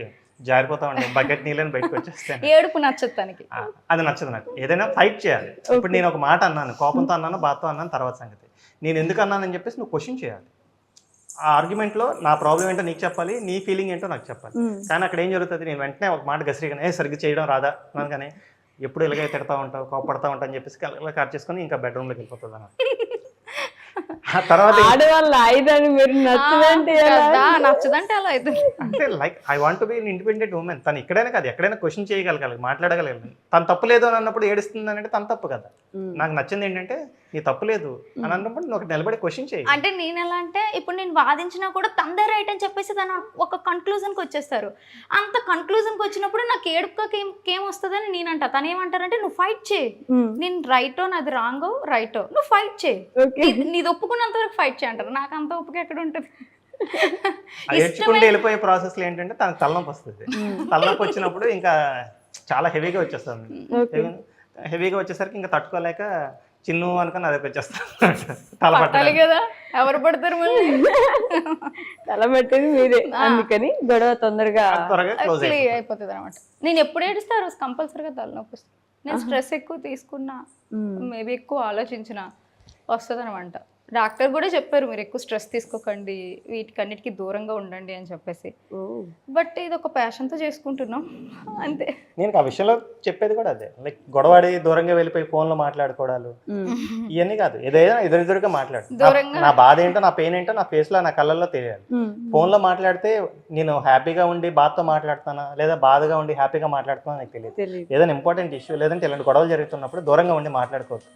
జారిపోతా ఉండే బకెట్ నీళ్ళని బయటకు వచ్చేస్తాను. ఏడుపు నచ్చదు తనకి, అది నచ్చదు నాకు. ఏదైనా ఫైట్ చేయాలి. ఇప్పుడు నేను ఒక మాట అన్నాను, కోపంతో అన్నాను, బాధతో అన్నాను, తర్వాత సంగతి నేను ఎందుకు అన్నానని చెప్పేసి నువ్వు క్వశ్చన్ చేయాలి. ఆ ఆర్గ్యుమెంట్లో నా ప్రాబ్లం ఏంటో నీకు చెప్పాలి, నీ ఫీలింగ్ ఏంటో నాకు చెప్పాలి. కానీ అక్కడ ఏం జరుగుతుంది, నేను వెంటనే ఒక మాట గసిరిగానే సరిగ్గా చేయడం రాదా అన్నాను, కానీ ఎప్పుడు ఇలాగే తిడతా ఉంటావు, కోపడతా ఉంటావు అని చెప్పేసి ఇలా కార్ చేసుకొని ఇంకా బెడ్రూమ్లోకి వెళ్ళిపోతుంది అన్న. తర్వాత ఆడవాళ్ళ ఆయుధాన్ని మీరు నచ్చదంటే అలా అవుతుంది. అంటే like I want be independent women. తను ఇక్కడైనా కాదు, ఎక్కడైనా క్వశ్చన్ చేయగలగాలి, మాట్లాడగలగాలి. తను తప్పు లేదు అని అన్నప్పుడు ఏడుస్తుంది అంటే తను తప్పు కదా. నాకు నచ్చింది ఏంటంటే నీ తప్పు లేదు అని అన్నప్పుడు నువ్వు నిలబడి క్వశ్చన్ చేయి. అంటే నేను ఎలా అంటే, ఇప్పుడు నేను వాదించినా కూడా తందే రైట్ అని చెప్పేసి తను ఒక కన్క్లూజన్కి వచ్చేస్తారు. అంత కన్క్లూజన్కి వచ్చినప్పుడు నాకు ఏం వస్తుందని నేను అంటా. తను ఏమంటారంటే నువ్వు ఫైట్ చేయి, నేను రైటో నాది రాంగో రైటో, నువ్వు ఫైట్ చేయి, నీది ఒప్పుకున్నంత వరకు ఫైట్ చేయి అంటారు. నాకు అంత ఒప్పుగా ఎక్కడ ఉంటుంది. ఏడ్చుకుంటూ వెళ్ళిపోయే ప్రాసెస్లో ఏంటంటే తనకు తలనొప్పి వస్తుంది. తలనొప్పి వచ్చినప్పుడు ఇంకా చాలా హెవీగా వచ్చేస్తుంది. హెవీగా వచ్చేసరికి ఇంకా తట్టుకోలేక చిన్ను అనుకుని అదే వచ్చేస్తాను. తల పట్టాలి కదా, ఎవరు పడతారు మళ్ళీ, తల పెట్టేది మీరే, అందుకని గొడవ తొందరగా క్లోజ్ అయిపోతుంది అనమాట. నేను ఎప్పుడు ఏడిస్తే ఆ రోజు కంపల్సరీగా తలనొప్పి వస్తుంది. నేను స్ట్రెస్ ఎక్కువ తీసుకున్నా, మేబీ ఎక్కువ ఆలోచించిన వస్తుంది అనమాట. డాక్టర్ కూడా చెప్పారు మీరు ఎక్కువ స్ట్రెస్ తీసుకోకండి, వీటికన్నిటికీ దూరంగా ఉండండి అని చెప్పేసి. బట్ ఇది ఒక ప్యాషన్తో చేసుకుంటున్నాం అంతే. నేను ఆ విషయంలో చెప్పేది కూడా అదే, లైక్ గొడవాడి దూరంగా వెళ్ళిపోయి ఫోన్లో మాట్లాడుకోవడాలు ఇవన్నీ కాదు. ఏదైనా ఎదురెదురుగా మాట్లాడు, నా బాధ ఏంటో, నా పెయిన్ ఏంటో నా ఫేస్లో, నా కళ్ళల్లో తెలియాలి. ఫోన్లో మాట్లాడితే నేను హ్యాపీగా ఉండి బాధతో మాట్లాడుతానా లేదా బాధగా ఉండి హ్యాపీగా మాట్లాడుతున్నా నాకు తెలియదు. ఏదైనా ఇంపార్టెంట్ ఇష్యూ లేదంటే ఇలాంటి గొడవలు జరుగుతున్నప్పుడు దూరంగా ఉండి మాట్లాడుకోవచ్చు.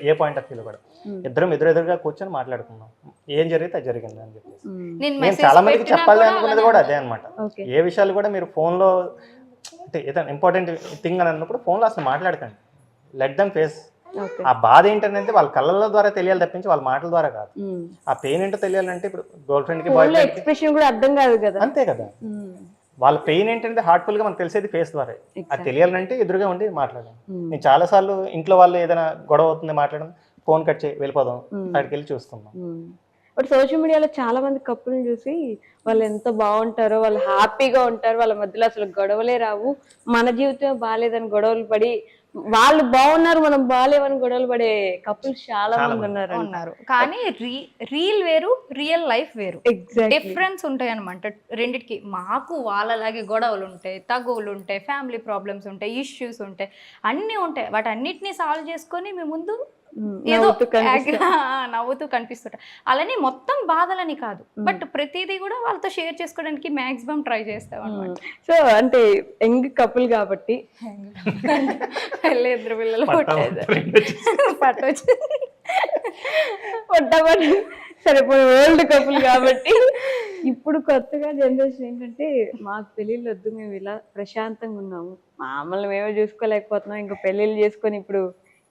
ఏ పాయింట్ ఆఫ్ వ్యూ కూడా ఇద్దరం ఎదురెదురుగా కూర్చొని మాట్లాడుకున్నాం, ఏం జరిగితే అది జరిగింది అని చెప్పేసి. నేను చాలా మందికి చెప్పాలి అనుకున్నది కూడా అదే అనమాట. ఏ విషయాలు కూడా మీరు ఫోన్లో అంటే ఏదైనా ఇంపార్టెంట్ థింగ్ అని అన్నప్పుడు ఫోన్లో అసలు మాట్లాడకండి, లెట్ దెమ్ ఫేస్. ఓకే. ఆ బాధ ఏంటంటే వాళ్ళ కళ్ళ ద్వారా తెలియాలి తప్పించి వాళ్ళ మాటల ద్వారా కాదు. ఆ పెయిన్ ఏంటో తెలియాలంటే ఇప్పుడు గర్ల్ ఫ్రెండ్ కి బాయ్ ఫ్రెండ్ కి ఎక్స్ప్రెషన్ కూడా అర్థం కాదు కదా. అంతే కదా. వాళ్ళ పెయిన్ ఏంటంటే హార్ట్ఫుల్ గా మనకు తెలిసేది ఫేస్ ద్వారా. అది తెలియాలంటే ఎదురుగా ఉండి మాట్లాడాలి. నేను చాలా సార్లు ఇంట్లో వాళ్ళు ఏదైనా గొడవ అవుతుంది మాట్లాడడం, ఫోన్ కట్ చేయి వెళ్ళిపోదాం, అక్కడికి వెళ్ళి చూస్తున్నాం. బట్ సోషల్ మీడియాలో చాలా మంది కప్పుల్ని చూసి వాళ్ళు ఎంత బాగుంటారో, వాళ్ళు హ్యాపీగా ఉంటారు, వాళ్ళ మధ్యలో అసలు గొడవలే రావు, మన జీవితం బాగాలేదని గొడవలు పడి, వాళ్ళు బాగున్నారు మనం బాగాలేవని గొడవలు పడే కపుల్స్ చాలా మంది ఉన్నారు. కానీ రీల్ వేరు, రియల్ లైఫ్ వేరు, ఎగ్జాక్ట్లీ డిఫరెన్స్ ఉంటాయి అనమాట రెండిటికి. మాకు వాళ్ళలాగే గొడవలు ఉంటాయి, తగువులు ఉంటాయి, ఫ్యామిలీ ప్రాబ్లమ్స్ ఉంటాయి, ఇష్యూస్ ఉంటాయి, అన్నీ ఉంటాయి. వాటన్నిటిని సాల్వ్ చేసుకొని మేము ముందు ఏదో నవ్వుతూ కనిపిస్తుంటారు. అలానే మొత్తం బాధలని కాదు, బట్ ప్రతిదీ కూడా వాళ్ళతో షేర్ చేసుకోవడానికి మాక్సిమం ట్రై చేస్తాం అనమాట. సో అంటే యంగ్ కపుల్ కాబట్టి ఇద్దరు పిల్లలు పట్టబడి సరిపోయి ఓల్డ్ కపుల్ కాబట్టి ఇప్పుడు కొత్తగా జనరేషన్ ఏంటంటే మాకు పెళ్ళిళ్ళు వద్దు, మేము ఇలా ప్రశాంతంగా ఉన్నాము, మామూలు మేమే చూసుకోలేకపోతున్నాం, ఇంకా పెళ్ళిళ్ళు చేసుకొని ఇప్పుడు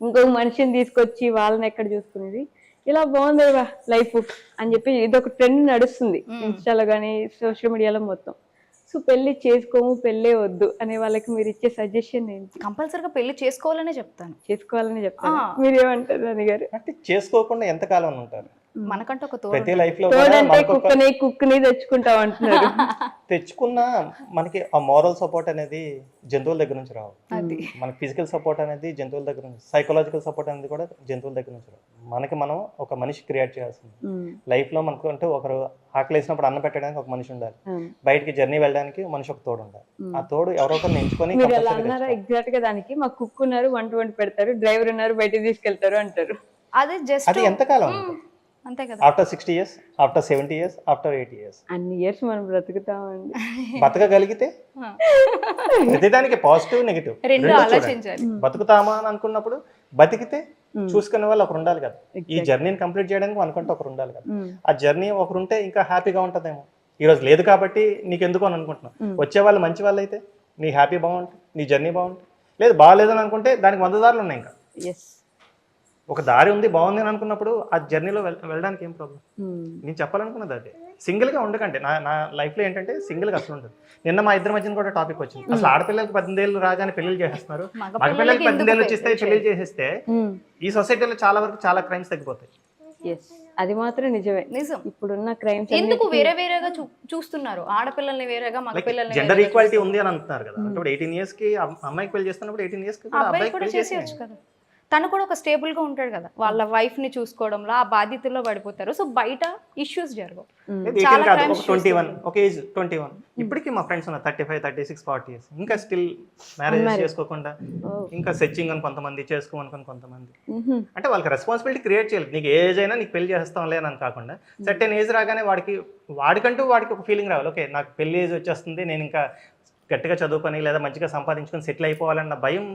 ఇంకొక మనిషిని తీసుకొచ్చి వాళ్ళని ఎక్కడ చూసుకునేది, ఇలా బాగుంది లైఫ్ అని చెప్పి ఇదొక ట్రెండ్ నడుస్తుంది ఇన్స్టాలో కానీ సోషల్ మీడియాలో మొత్తం. సో పెళ్లి చేసుకోము, పెళ్ళే వద్దు అనే వాళ్ళకి మీరు ఇచ్చే సజెషన్ ఏంటి? కంపల్సరీగా పెళ్లి చేసుకోవాలనే చెప్తాను. చేసుకోవాలని చెప్తాను. మీరు ఏమంటారు రాణి గారు? అంటే చేసుకోకుండా ఎంతకాలం ఉంటారు? మనకంటే ఒక ప్రతి లైఫ్ లో కుక్కని తెచ్చుకుంటాం అంటున్నారు. తెచ్చుకున్నా మనకి ఆ మోరల్ సపోర్ట్ అనేది జంతువుల దగ్గర నుంచి రావు. మనకి ఫిజికల్ సపోర్ట్ అనేది జంతువుల దగ్గర నుంచి, సైకలాజికల్ సపోర్ట్ అనేది కూడా జంతువుల దగ్గర నుంచి రావు. మనకి మనం ఒక మనిషి క్రియేట్ చేయాల్సింది లైఫ్ లో. మనకు అంటే ఒకరు ఆకలి వేసినప్పుడు అన్నం పెట్టడానికి ఒక మనిషి ఉండాలి, బయటికి జర్నీ వెళ్ళడానికి మనిషి ఒక తోడు ఉండాలి. ఆ తోడు ఎవరో ఒకరిని ఎంచుకొని ఎగ్జాక్ట్ గా దానికి మా కుక్ ఉన్నారు, వంట పెడతారు, డ్రైవర్ ఉన్నారు, బయటికి తీసుకెళ్తారు అంటారు. అది జస్ట్ అది ఎంతకాలం అంతే కదా. After 60 years, after 70 years, after 80 years అన్ని ఇయర్స్ మనం బ్రతుకుతామండి. బతకగలిగితే ప్రతిదానికి పాజిటివ్ నెగిటివ్ రెండు ఆలోచించాలి. బతుకుతామా అని అనుకున్నప్పుడు బతికితే చూసుకునే వాళ్ళు ఒకరు ఉండాలి కదా. ఈ జర్నీని కంప్లీట్ చేయడానికి అనుకుంటే ఒకరు ఉండాలి కదా. ఆ జర్నీ ఒకరుంటే ఇంకా హ్యాపీగా ఉంటుందేమో. ఈ రోజు లేదు కాబట్టి నీకు ఎందుకు అని అనుకుంటున్నావు. వచ్చే వాళ్ళు మంచి వాళ్ళు అయితే నీ హ్యాపీ బాగుంటుంది, నీ జర్నీ బాగుంటుంది. లేదు బాగాలేదని అనుకుంటే దానికి 100 దారులు ఉన్నాయి. ఇంకా ఒక దారి ఉంది బాగుంది అని అనుకున్నప్పుడు ఆ జర్నీలో వెళ్ళడానికి ఏం ప్రాబ్లం. నేను చెప్పాలనుకున్నది అదే. సింగిల్ గా ఉండకండి. నా లైఫ్ లో ఏంటంటే సింగిల్ గా అసలు ఉండదు. నిన్న మా ఇద్దరి మధ్యన కూడా టాపిక్ వచ్చింది. అసలు ఆడపిల్లలకి 18 ఏళ్ళు రాగానే పెళ్లి చేసేస్తున్నారు, మగపిల్లలకి 18 ఏళ్ళు వచ్చేస్తే పెళ్లి చేసేస్తే ఈ సొసైటీలో చాలా వరకు చాలా క్రైమ్స్ తగ్గిపోతాయి. అది మాత్రం నిజమే. నిజం. ఇప్పుడున్న క్రైమ్స్ ఎందుకు వేరే వేరేగా చూస్తున్నారు, ఆడపిల్లల్ని వేరేగా మగపిల్లల్ని. జెండర్ ఈక్వాలిటీ ఉంది అని అంటున్నారు కదా. అంటే 18 years కి అమ్మాయికి పెళ్లి చేస్తున్నప్పుడు 18 years కి అబ్బాయికి కూడా చేసేయచ్చు కదా. తను కూడా ఒక స్టేబుల్ గా ఉంటాడు కదా, వాళ్ళ వైఫ్ ని చూసుకోవడంలో ఆ బాధ్యతలో పడిపోతారు. సో బయట ఇష్యూస్ జరగవు. 21 ఒక ఏజ్ 21 ఇప్పటికీ మా ఫ్రెండ్స్ ఉన్నారు 35, 36, 40 years ఇంకా స్టిల్ మ్యారేజ్ చేసుకోకుండా ఇంకా సెర్చింగ్ అని కొంతమంది, చేసుకోమనుకుని కొంతమంది. అంటే వాళ్ళకి రెస్పాన్సిబిలిటీ క్రియేట్ చేయాలి. నీకు ఏజ్ అయినా నీకు పెళ్లి చేస్తాం లేదని కాకుండా సర్టెన్ ఏజ్ రాగానే వాడికంటూ ఒక ఫీలింగ్ రావాలి. ఓకే నాకు పెళ్లి ఏజ్ వచ్చేస్తుంది, నేను ఇంకా గట్టిగా చదువుకొని లేదా మంచిగా సంపాదించుకొని సెటిల్ అయిపోవాలన్న భయం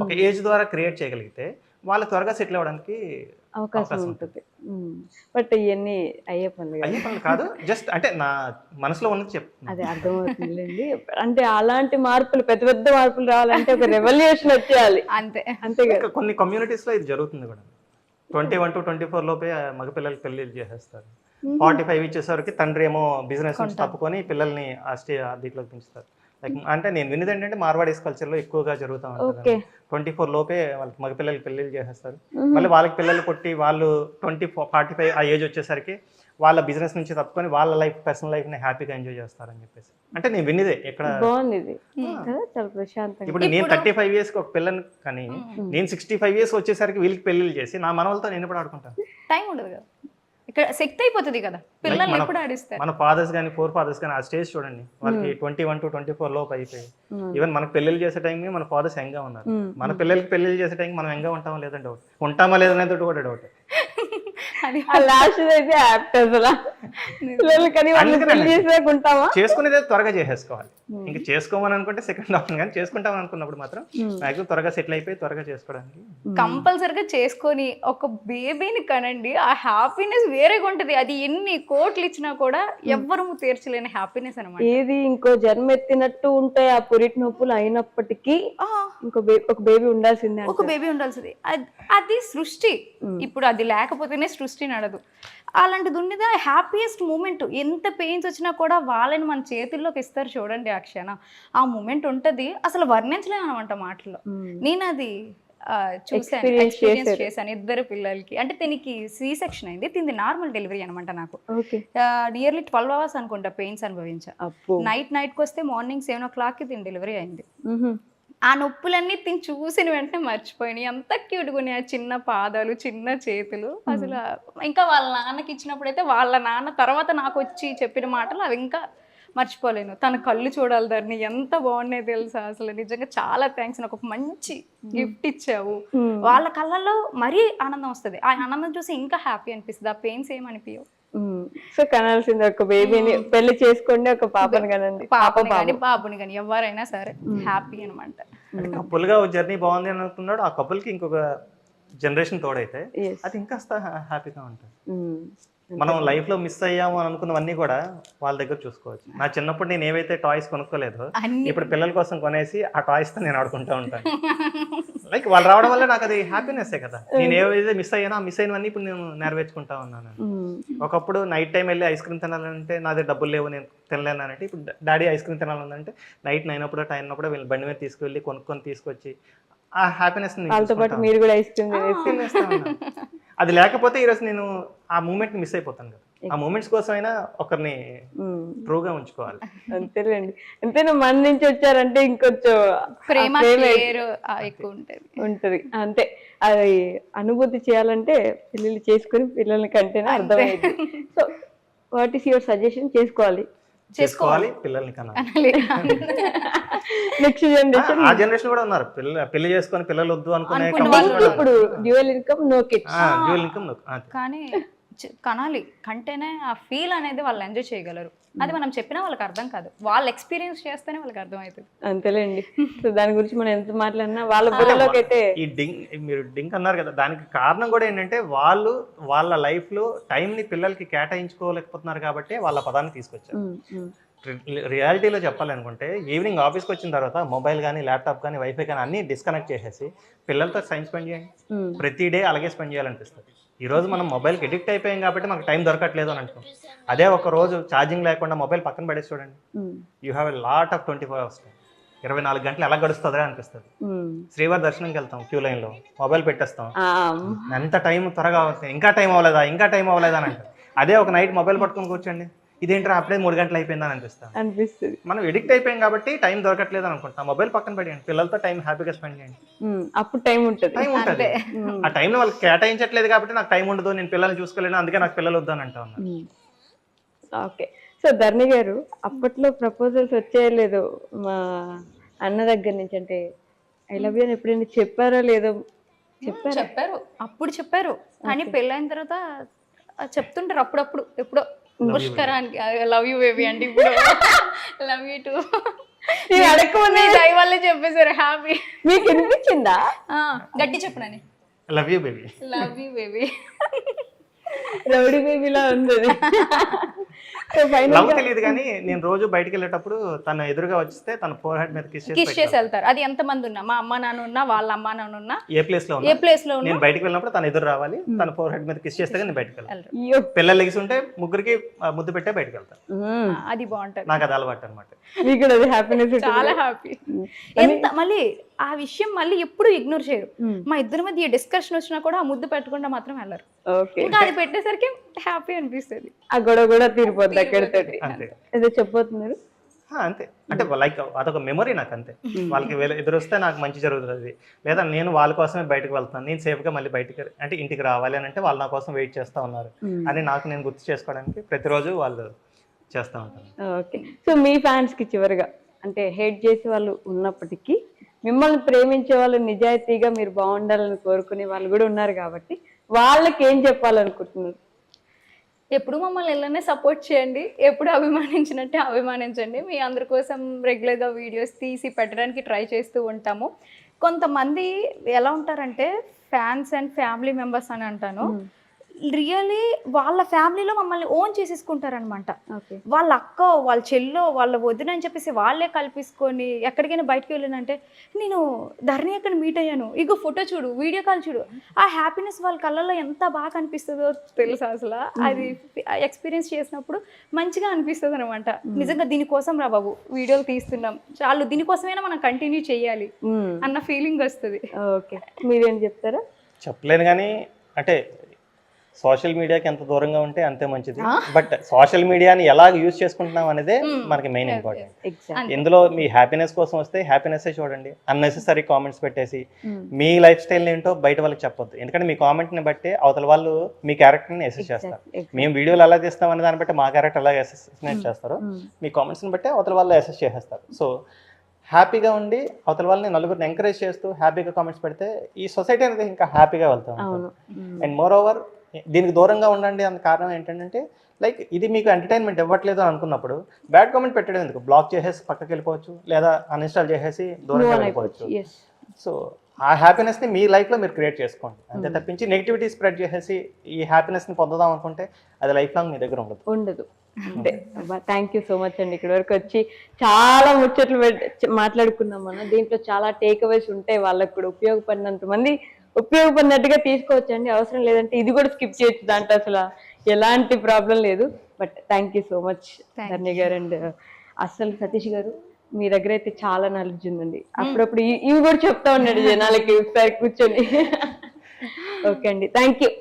ఒక ఏజ్ ద్వారా క్రియేట్ చేయగలిగితే వాళ్ళు త్వరగా సెటిల్ అవ్వడానికి అవకాశం ఉంటుంది. బట్ ఇవన్నీ అయ్యే పనులు కాదు, జస్ట్ అంటే నా మనసులో ఉన్నది చెప్తాను. అదే అర్థమవుతుందండి. అంటే అలాంటి మార్పులు, పెద్ద పెద్ద మార్పులు రావాలంటే ఒక రెవల్యూషన్ వచ్చేయాలి. అంతే కదా. కొన్ని కమ్యూనిటీస్ లో ఇది జరుగుతుంది కూడా. 21 to 24 లోపే మగపిల్లలకి పెళ్లి చేసేస్తారు. 45 ఇచ్చేసరికి తండ్రి ఏమో బిజినెస్ నుంచి తప్పుకొని పిల్లల్ని దీంట్లోకి పెంచుతారు. అంటే నేను విన్నది ఏంటంటే మార్వాడీస్ కల్చర్ లో ఎక్కువగా జరుగుతూ ఉంటుంది. 24 లోపే వాళ్ళకి మగపిల్లలకి పెళ్లిళ్ళు చేసేస్తారు. మళ్ళీ వాళ్ళకి పిల్లలు పుట్టి వాళ్ళు 45 ఆ ఏజ్ వచ్చేసరికి వాళ్ళ బిజినెస్ నుంచి తప్పుకొని వాళ్ళ లైఫ్, పర్సనల్ లైఫ్ ని హ్యాపీగా ఎంజాయ్ చేస్తారని చెప్పేసి. అంటే నేను విన్నదే ఎక్కడ ఇప్పుడు నేను 35 years కి ఒక పిల్లని కానీ నేను 65 years వచ్చేసరికి వీళ్ళకి పెళ్లిళ్ళు చేసి నా మనవలతో నేను ఎప్పుడు ఆడుకుంటాను? టైం ఉండదు కదా, ఇక్కడ శక్తి అయిపోతుంది కదా పిల్లల్ని ఎప్పుడు ఆడిస్తారు. మన ఫాదర్స్ కానీ ఫోర్ ఫాదర్స్ కానీ ఆ స్టేజ్ చూడండి, వాళ్ళకి 21 to 24 లోపు అయిపోయి. ఈవెన్ మనకు పెళ్లిళ్ళు చేసే టైంకి మన ఫాదర్స్ యంగా ఉన్నారు. మన పిల్లలకి పెళ్లిళ్ళు చేసే టైంకి మనం యంగా ఉంటామా లేదని డౌట్, ఉంటామా లేదనేది కూడా డౌట్. చేసుకునేది త్వరగా చేసేసుకోవాలి. ఇంకా చేసుకోమని అనుకుంటే సెకండ్ ఆప్షన్, కానీ చేసుకుంటామని అనుకున్నప్పుడు మాత్రం మాక్సిమం త్వరగా సెటిల్ అయిపోయి త్వరగా చేసుకోవడానికి కంపల్సరిగా చేసుకొని ఒక బేబీని కనండి. ఆ హ్యాపీనెస్ వేరేగా ఉంటది. అది ఎన్ని కోట్లు ఇచ్చినా కూడా ఎవ్వరూ తీర్చలేని హ్యాపీనెస్ అనమాట. ఏది ఇంకో జన్మ ఎత్తినట్టు ఉంటాయి ఆ పురిటి నొప్పులు అయినప్పటికీ ఒక బేబీ ఉండాల్సిందే ఒక బేబీ ఉండాల్సింది. అది సృష్టి. ఇప్పుడు అది లేకపోతేనే సృష్టి నడదు. అలాంటిది ఉండేది హ్యాపీయెస్ట్ మూమెంట్. ఎంత పెయిన్స్ వచ్చినా కూడా వాళ్ళని మన చేతుల్లోకి ఇస్తారు చూడండి ఆ క్షణం. ఆ మూమెంట్ ఉంటుంది, అసలు వర్ణించలేము అనమాట మాటల్లో. నేను అది చూసాను, ఎక్స్పీరియన్స్ చేశాను 2 పిల్లలకి. అంటే దీనికి సి సెక్షన్ అయింది, తింది నార్మల్ డెలివరీ అనమాట. నాకు నియర్లీ 12 hours అనుకుంటా పెయిన్స్ అనుభవించా. నైట్కి వస్తే మార్నింగ్ 7 o'clockకి దీని డెలివరీ అయింది. ఆ నొప్పులన్నీ తిని చూసిన వెంటనే మర్చిపోయినాయి. ఎంత క్యూట్గా ఉన్నాయి ఆ చిన్న పాదాలు, చిన్న చేతులు. అసలు ఇంకా వాళ్ళ నాన్నకి ఇచ్చినప్పుడైతే వాళ్ళ నాన్న తర్వాత నాకు వచ్చి చెప్పిన మాటలు అవి ఇంకా మర్చిపోలేను. తన కళ్ళు చూడాలి ధరణి, ఎంత బాగున్నాయి తెలుసా. అసలు నిజంగా చాలా థ్యాంక్స్, నాకు ఒక మంచి గిఫ్ట్ ఇచ్చావు. వాళ్ళ కళ్ళల్లో మరీ ఆనందం వస్తుంది. ఆ ఆనందం చూసి ఇంకా హ్యాపీ అనిపిస్తుంది. ఆ పెయిన్స్ ఏమనిపించవు. సో కనాల్సింది ఒక బేబీని, పెళ్లి చేసుకోండి, ఒక పాపని కనండి, పాపని కానీ బాబుని కానీ ఎవరైనా సరే హ్యాపీ అనమాట. కపుల్ గా జర్నీ బాగుంది అని అనుకున్నాడు, ఆ కపుల్ కి ఇంకొక జనరేషన్ తోడైతే అది ఇంకా హ్యాపీగా ఉంటుంది. మనం లైఫ్ లో మిస్ అయ్యాము అని అనుకున్నవన్నీ కూడా వాళ్ళ దగ్గర చూసుకోవచ్చు. నా చిన్నప్పుడు నేను ఏవైతే టాయ్స్ కొనుక్కోలేదో ఇప్పుడు పిల్లల కోసం కొనేసి ఆ టాయ్స్ తో నేను ఆడుకుంటూ ఉంటాను. లైక్ వాళ్ళు రావడం వల్ల నాకు అది హ్యాపీనెస్ కదా. నేను ఏవైతే మిస్ అయ్యానో ఆ మిస్ అయినవన్నీ ఇప్పుడు నేను నెరవేర్చుకుంటా ఉన్నాను. ఒకప్పుడు నైట్ టైం వెళ్ళి ఐస్ క్రీమ్ తినాలంటే నా దగ్గర డబ్బులు లేవు, నేను తినలేనంటే ఇప్పుడు డాడీ ఐస్ క్రీమ్ తినాలంటే నైట్ 9 o'clock 10 o'clock వీళ్ళు బండి మీద తీసుకువెళ్ళి కొనుక్కొని తీసుకొచ్చి ఆ హ్యాపీనెస్ మీరు కూడా ఐస్ క్రీమ్ అది లేకపోతే ఈరోజు నేను ఆ మూమెంట్ మిస్ అయిపోతాను కదా. ఆ మూమెంట్స్ కోసమైనా ఒకరిని ట్రూగా ఉంచుకోవాలి. అంతేలేండి. అంతేనా, మన నుంచి వచ్చారంటే ఇంకొంచెం ప్రేమ ఎక్కువ ఉంటది. అంతే, అది అనుభూతి చేయాలంటే పెళ్ళిళ్ళు చేసుకుని పిల్లల్ని కంటేనే అర్థమైంది. So what is your suggestion? చేసుకోవాలి పిల్లల్ని కనాలి. నెక్స్ట్ జనరేషన్, ఆ జనరేషన్ కూడా ఉన్నారు పెళ్లి చేసుకొని పిల్లలు వద్దు అనుకునే. ఇప్పుడు dual income no kids, dual income కానీ కనాలి కంటేనే ఆ ఫీల్ అనేది వాళ్ళు ఎంజాయ్ చేయగలరు. అది మనం చెప్పినా వాళ్ళకి అర్థం కాదు, వాళ్ళు ఎక్స్పీరియన్స్ చేస్తేనే వాళ్ళకి అర్థం అవుతుంది. అంతేలేండి. సో దాని గురించి మనం ఎంత మాట్లాడినా వాళ్ళ బుర్రలోకి అయితే ఈ మీరు డింక్ అన్నారు కదా, దానికి కారణం కూడా ఏంటంటే వాళ్ళు వాళ్ళ లైఫ్ లో టైం ని పిల్లలకి కేటాయించుకోలేకపోతున్నారు కాబట్టి వాళ్ళ పదాన్ని తీసుకొచ్చారు. రియాలిటీలో చెప్పాలనుకుంటే ఈవినింగ్ ఆఫీస్కి వచ్చిన తర్వాత మొబైల్ కానీ ల్యాప్టాప్ కానీ వైఫై కానీ అన్ని డిస్కనెక్ట్ చేసేసి పిల్లలతో టైం స్పెండ్ చేయండి. ప్రతి డే అలాగే స్పెండ్ చేయాలనిపిస్తుంది. ఈరోజు మనం మొబైల్కి ఎడిక్ట్ అయిపోయాం కాబట్టి మనకు టైం దొరకట్లేదు అని అంటాం. అదే ఒక రోజు ఛార్జింగ్ లేకుండా మొబైల్ పక్కన పడేసి చూడండి, you have a lot of 24 hours. 24 గంటలు ఎలా గడుస్తుందా అనిపిస్తుంది. శ్రీవారి దర్శనంకి వెళ్తాం, క్యూ లైన్ లో మొబైల్ పెట్టేస్తాం, ఎంత టైం త్వరగా అవుతుంది, ఇంకా టైం అవ్వలేదా అని అంటారు. అదే ఒక నైట్ మొబైల్ పట్టుకొని కూర్చోండి, ఇదేంటో అప్పుడే 3 గంటలు అయిపోయిందని అనిపిస్తుంది. మనం ఎడిక్ట్ అయిపోయాం కాబట్టి టైం దొరకట్లేదు అనుకుంటాం. మొబైల్ పక్కన పెట్టండి, పిల్లలతో టైం హ్యాపీగా స్పెండ్ చేయండి, అప్పుడు టైం ఉంటుంది. ఆ టైంలో వాళ్ళకి కేటాయించట్లేదు కాబట్టి నాకు టైం ఉండదు, నేను పిల్లల్ని చూసుకోలేను, అందుకే నాకు పిల్లలు వద్దని అంటా ఉన్నాను. ఓకే. సో ధరణి గారు, అప్పట్లో ప్రపోజల్స్ వచ్చేయలేదు మా అన్న దగ్గర నుంచి, అంటే ఐ లవ్ యూ అని ఎప్పుడైనా చెప్పారో లేదో? చెప్పారు, అప్పుడు చెప్పారు. కానీ పెళ్ళైన తర్వాత చెప్తుంటారు అప్పుడప్పుడు, ఎప్పుడో పుష్కరానికి లవ్ యూ బేబీ అంటే ఇప్పుడు లవ్ యూ టూ అడగకుండా దయ వల్లే చెప్పేశారు. హ్యాపీ. మీకు అనిపించిందా? గట్టి చెప్పనని love you baby, love you baby, rowdy బేబీలా ఉంది. లవ్ తెలియదు కానీ నేను రోజు బయటకు వెళ్ళేటప్పుడు తన ఎదురుగా వస్తే తన ఫోర్ హెడ్ మీద కిస్ చేసి వెళ్తారు. అది ఎంత మంది ఉన్నా, మా అమ్మ నాన్న ఉన్నా, వాళ్ళ అమ్మ నాన్న ఉన్నా, ఏ ప్లేస్ లో నేను బయటకు వెళ్ళినప్పుడు తన ఎదురు రావాలి, తన ఫోర్ హెడ్ మీద కిస్ చేస్తే నేను బయటకు వెళ్ళాలి. పిల్లలు లెగిసి ఉంటే ముగ్గురికి ముద్దు పెట్టే బయటకు వెళ్తారు. అది బాగుంటది, నాకు అది అలవాటు అనమాట. చాలా హ్యాపీ. ఎంత మళ్ళీ ఆ విషయం మళ్ళీ ఎప్పుడు ఇగ్నోర్ చేయరు. మా ఇద్దరి మధ్య డిస్కషన్ వచ్చినా కూడా ఆ ముద్దు పెట్టకుండా మాత్రం వెళ్ళరు. ఇంకా అది పెట్టేసరికి హ్యాపీ అనిపిస్తుంది. ఆ గొడవ కూడా తీరిపోద్ది అక్కడితో. ఏదో చెప్పబోతున్నారు. అంతే, అంటే లైక్ అదొక మెమరీ నాకు. అంతే, వాళ్ళకి ఎదురు వస్తే నాకు మంచి జరుగుతుంది, లేదా నేను వాళ్ళ కోసమే బయటకు వెళ్తాను, నేను సేఫ్ గా మళ్ళీ బయటకి అంటే ఇంటికి రావాలి అని అంటే వాళ్ళు నా కోసం వెయిట్ చేస్తా ఉన్నారు అని నాకు నేను గుర్తు చేసుకోవడానికి ప్రతిరోజు వాళ్ళు చేస్తూ ఉంటాను. ఓకే. సో మీ ఫ్యాన్స్ కి చివరిగా, అంటే హేట్ చేసే వాళ్ళు ఉన్నప్పటికీ మిమ్మల్ని ప్రేమించే వాళ్ళు, నిజాయితీగా మీరు బాగుండాలని కోరుకునే వాళ్ళు కూడా ఉన్నారు కాబట్టి వాళ్ళకి ఏం చెప్పాలనుకుంటున్నారు? ఎప్పుడు మమ్మల్ని ఇలానే సపోర్ట్ చేయండి, ఎప్పుడు అభిమానించినట్టే అభిమానించండి. మీ అందరి కోసం రెగ్యులర్గా వీడియోస్ తీసి పెట్టడానికి ట్రై చేస్తూ ఉంటాము. కొంతమంది ఎలా ఉంటారంటే ఫ్యాన్స్ అండ్ ఫ్యామిలీ మెంబర్స్ అని అంటాను, రియలీ వాళ్ళ ఫ్యామిలీలో మమ్మల్ని ఓన్ చేసేసుకుంటారనమాట. ఓకే. వాళ్ళ అక్క, వాళ్ళ చెల్లో, వాళ్ళ వదిన అని చెప్పేసి వాళ్ళే కల్పించుకొని ఎక్కడికైనా బయటకు వెళ్ళానంటే, నేను ధరణి అక్కడ మీట్ అయ్యాను, ఇగో ఫోటో చూడు, వీడియో కాల్ చూడు, ఆ హ్యాపీనెస్ వాళ్ళ కళ్ళల్లో ఎంత బాగా అనిపిస్తుందో తెలుసా అసలు. అది ఎక్స్పీరియన్స్ చేసినప్పుడు మంచిగా అనిపిస్తుంది అనమాట. నిజంగా దీనికోసం రా బాబు వీడియోలు తీస్తున్నాం, చాలు దీనికోసమైనా మనం కంటిన్యూ చేయాలి అన్న ఫీలింగ్ వస్తుంది. ఓకే, మీరేం చెప్తారా? చెప్పలేను కానీ అంటే సోషల్ మీడియాకి ఎంత దూరంగా ఉంటే అంతే మంచిది. బట్ సోషల్ మీడియాని ఎలా యూజ్ చేసుకుంటున్నాం అనేదే మనకి మెయిన్ ఇంపార్టెంట్. ఎగ్జాక్ట్. ఇందులో మీ హ్యాపీనెస్ కోసం వస్తే హ్యాపీనెస్ చూడండి, అన్నెసెసరీ కామెంట్స్ పెట్టేసి మీ లైఫ్ స్టైల్ ఏంటో బయట వాళ్ళకి చెప్పొద్దు. ఎందుకంటే మీ కామెంట్ని బట్టి అవతల వాళ్ళు మీ క్యారెక్టర్ని అసెస్ చేస్తారు. మేము వీడియోలు ఎలా తీస్తాం అనే దాన్ని బట్టి మా క్యారెక్టర్ ఎలా అసెసినేట్ చేస్తారో మీ కామెంట్స్ని బట్టి అవతల వాళ్ళు అసెస్ చేసేస్తారు. సో హ్యాపీగా ఉండి అవతల వాళ్ళని నలుగురిని ఎంకరేజ్ చేస్తూ హ్యాపీగా కామెంట్స్ పెడితే ఈ సొసైటీ అనేది ఇంకా హ్యాపీగా వెళ్తాం. అండ్ మోర్ ఓవర్ దీనికి దూరంగా ఉండండి అన్న కారణం ఏంటంటే లైక్ ఇది మీకు ఎంటర్టైన్మెంట్ ఇవ్వట్లేదు అని అనుకున్నప్పుడు బ్యాడ్ కామెంట్ పెట్టడం ఎందుకు, బ్లాక్ చేసేసి పక్కకి వెళ్ళిపోవచ్చు, లేదా అన్ఇన్స్టాల్ చేసేసి దూరంగా వెళ్ళిపోవచ్చు. సో ఆ హ్యాపీనెస్ని మీ లైఫ్లో మీరు క్రియేట్ చేసుకోండి, అంతే తప్పించి నెగిటివిటీ స్ప్రెడ్ చేసేసి ఈ హ్యాపీనెస్ని పొందుదాం అనుకుంటే అది లైఫ్ లాంగ్ మీ దగ్గర ఉండదు. అంటే థ్యాంక్ యూ సో మచ్ అండి. ఇక్కడ వరకు వచ్చి చాలా ముచ్చట్లు మాట్లాడుకున్నాం మనం. దీంట్లో చాలా టేక్ అవేస్ ఉంటాయి, వాళ్ళకు కూడా ఉపయోగపడినట్టుగా తీసుకోవచ్చండి. అవసరం లేదంటే ఇది కూడా స్కిప్ చేయొచ్చు, దాంట్లో అసలు ఎలాంటి ప్రాబ్లం లేదు. But thank you so much Dhanya garu. And అసలు సతీష్ గారు మీ దగ్గర అయితే చాలా నాలెడ్జ్ ఉందండి. అప్పుడప్పుడు ఇవి కూడా చెప్తా ఉన్నాడు జనాలకి ఒకసారి కూర్చొని. ఓకే అండి, థ్యాంక్ యూ.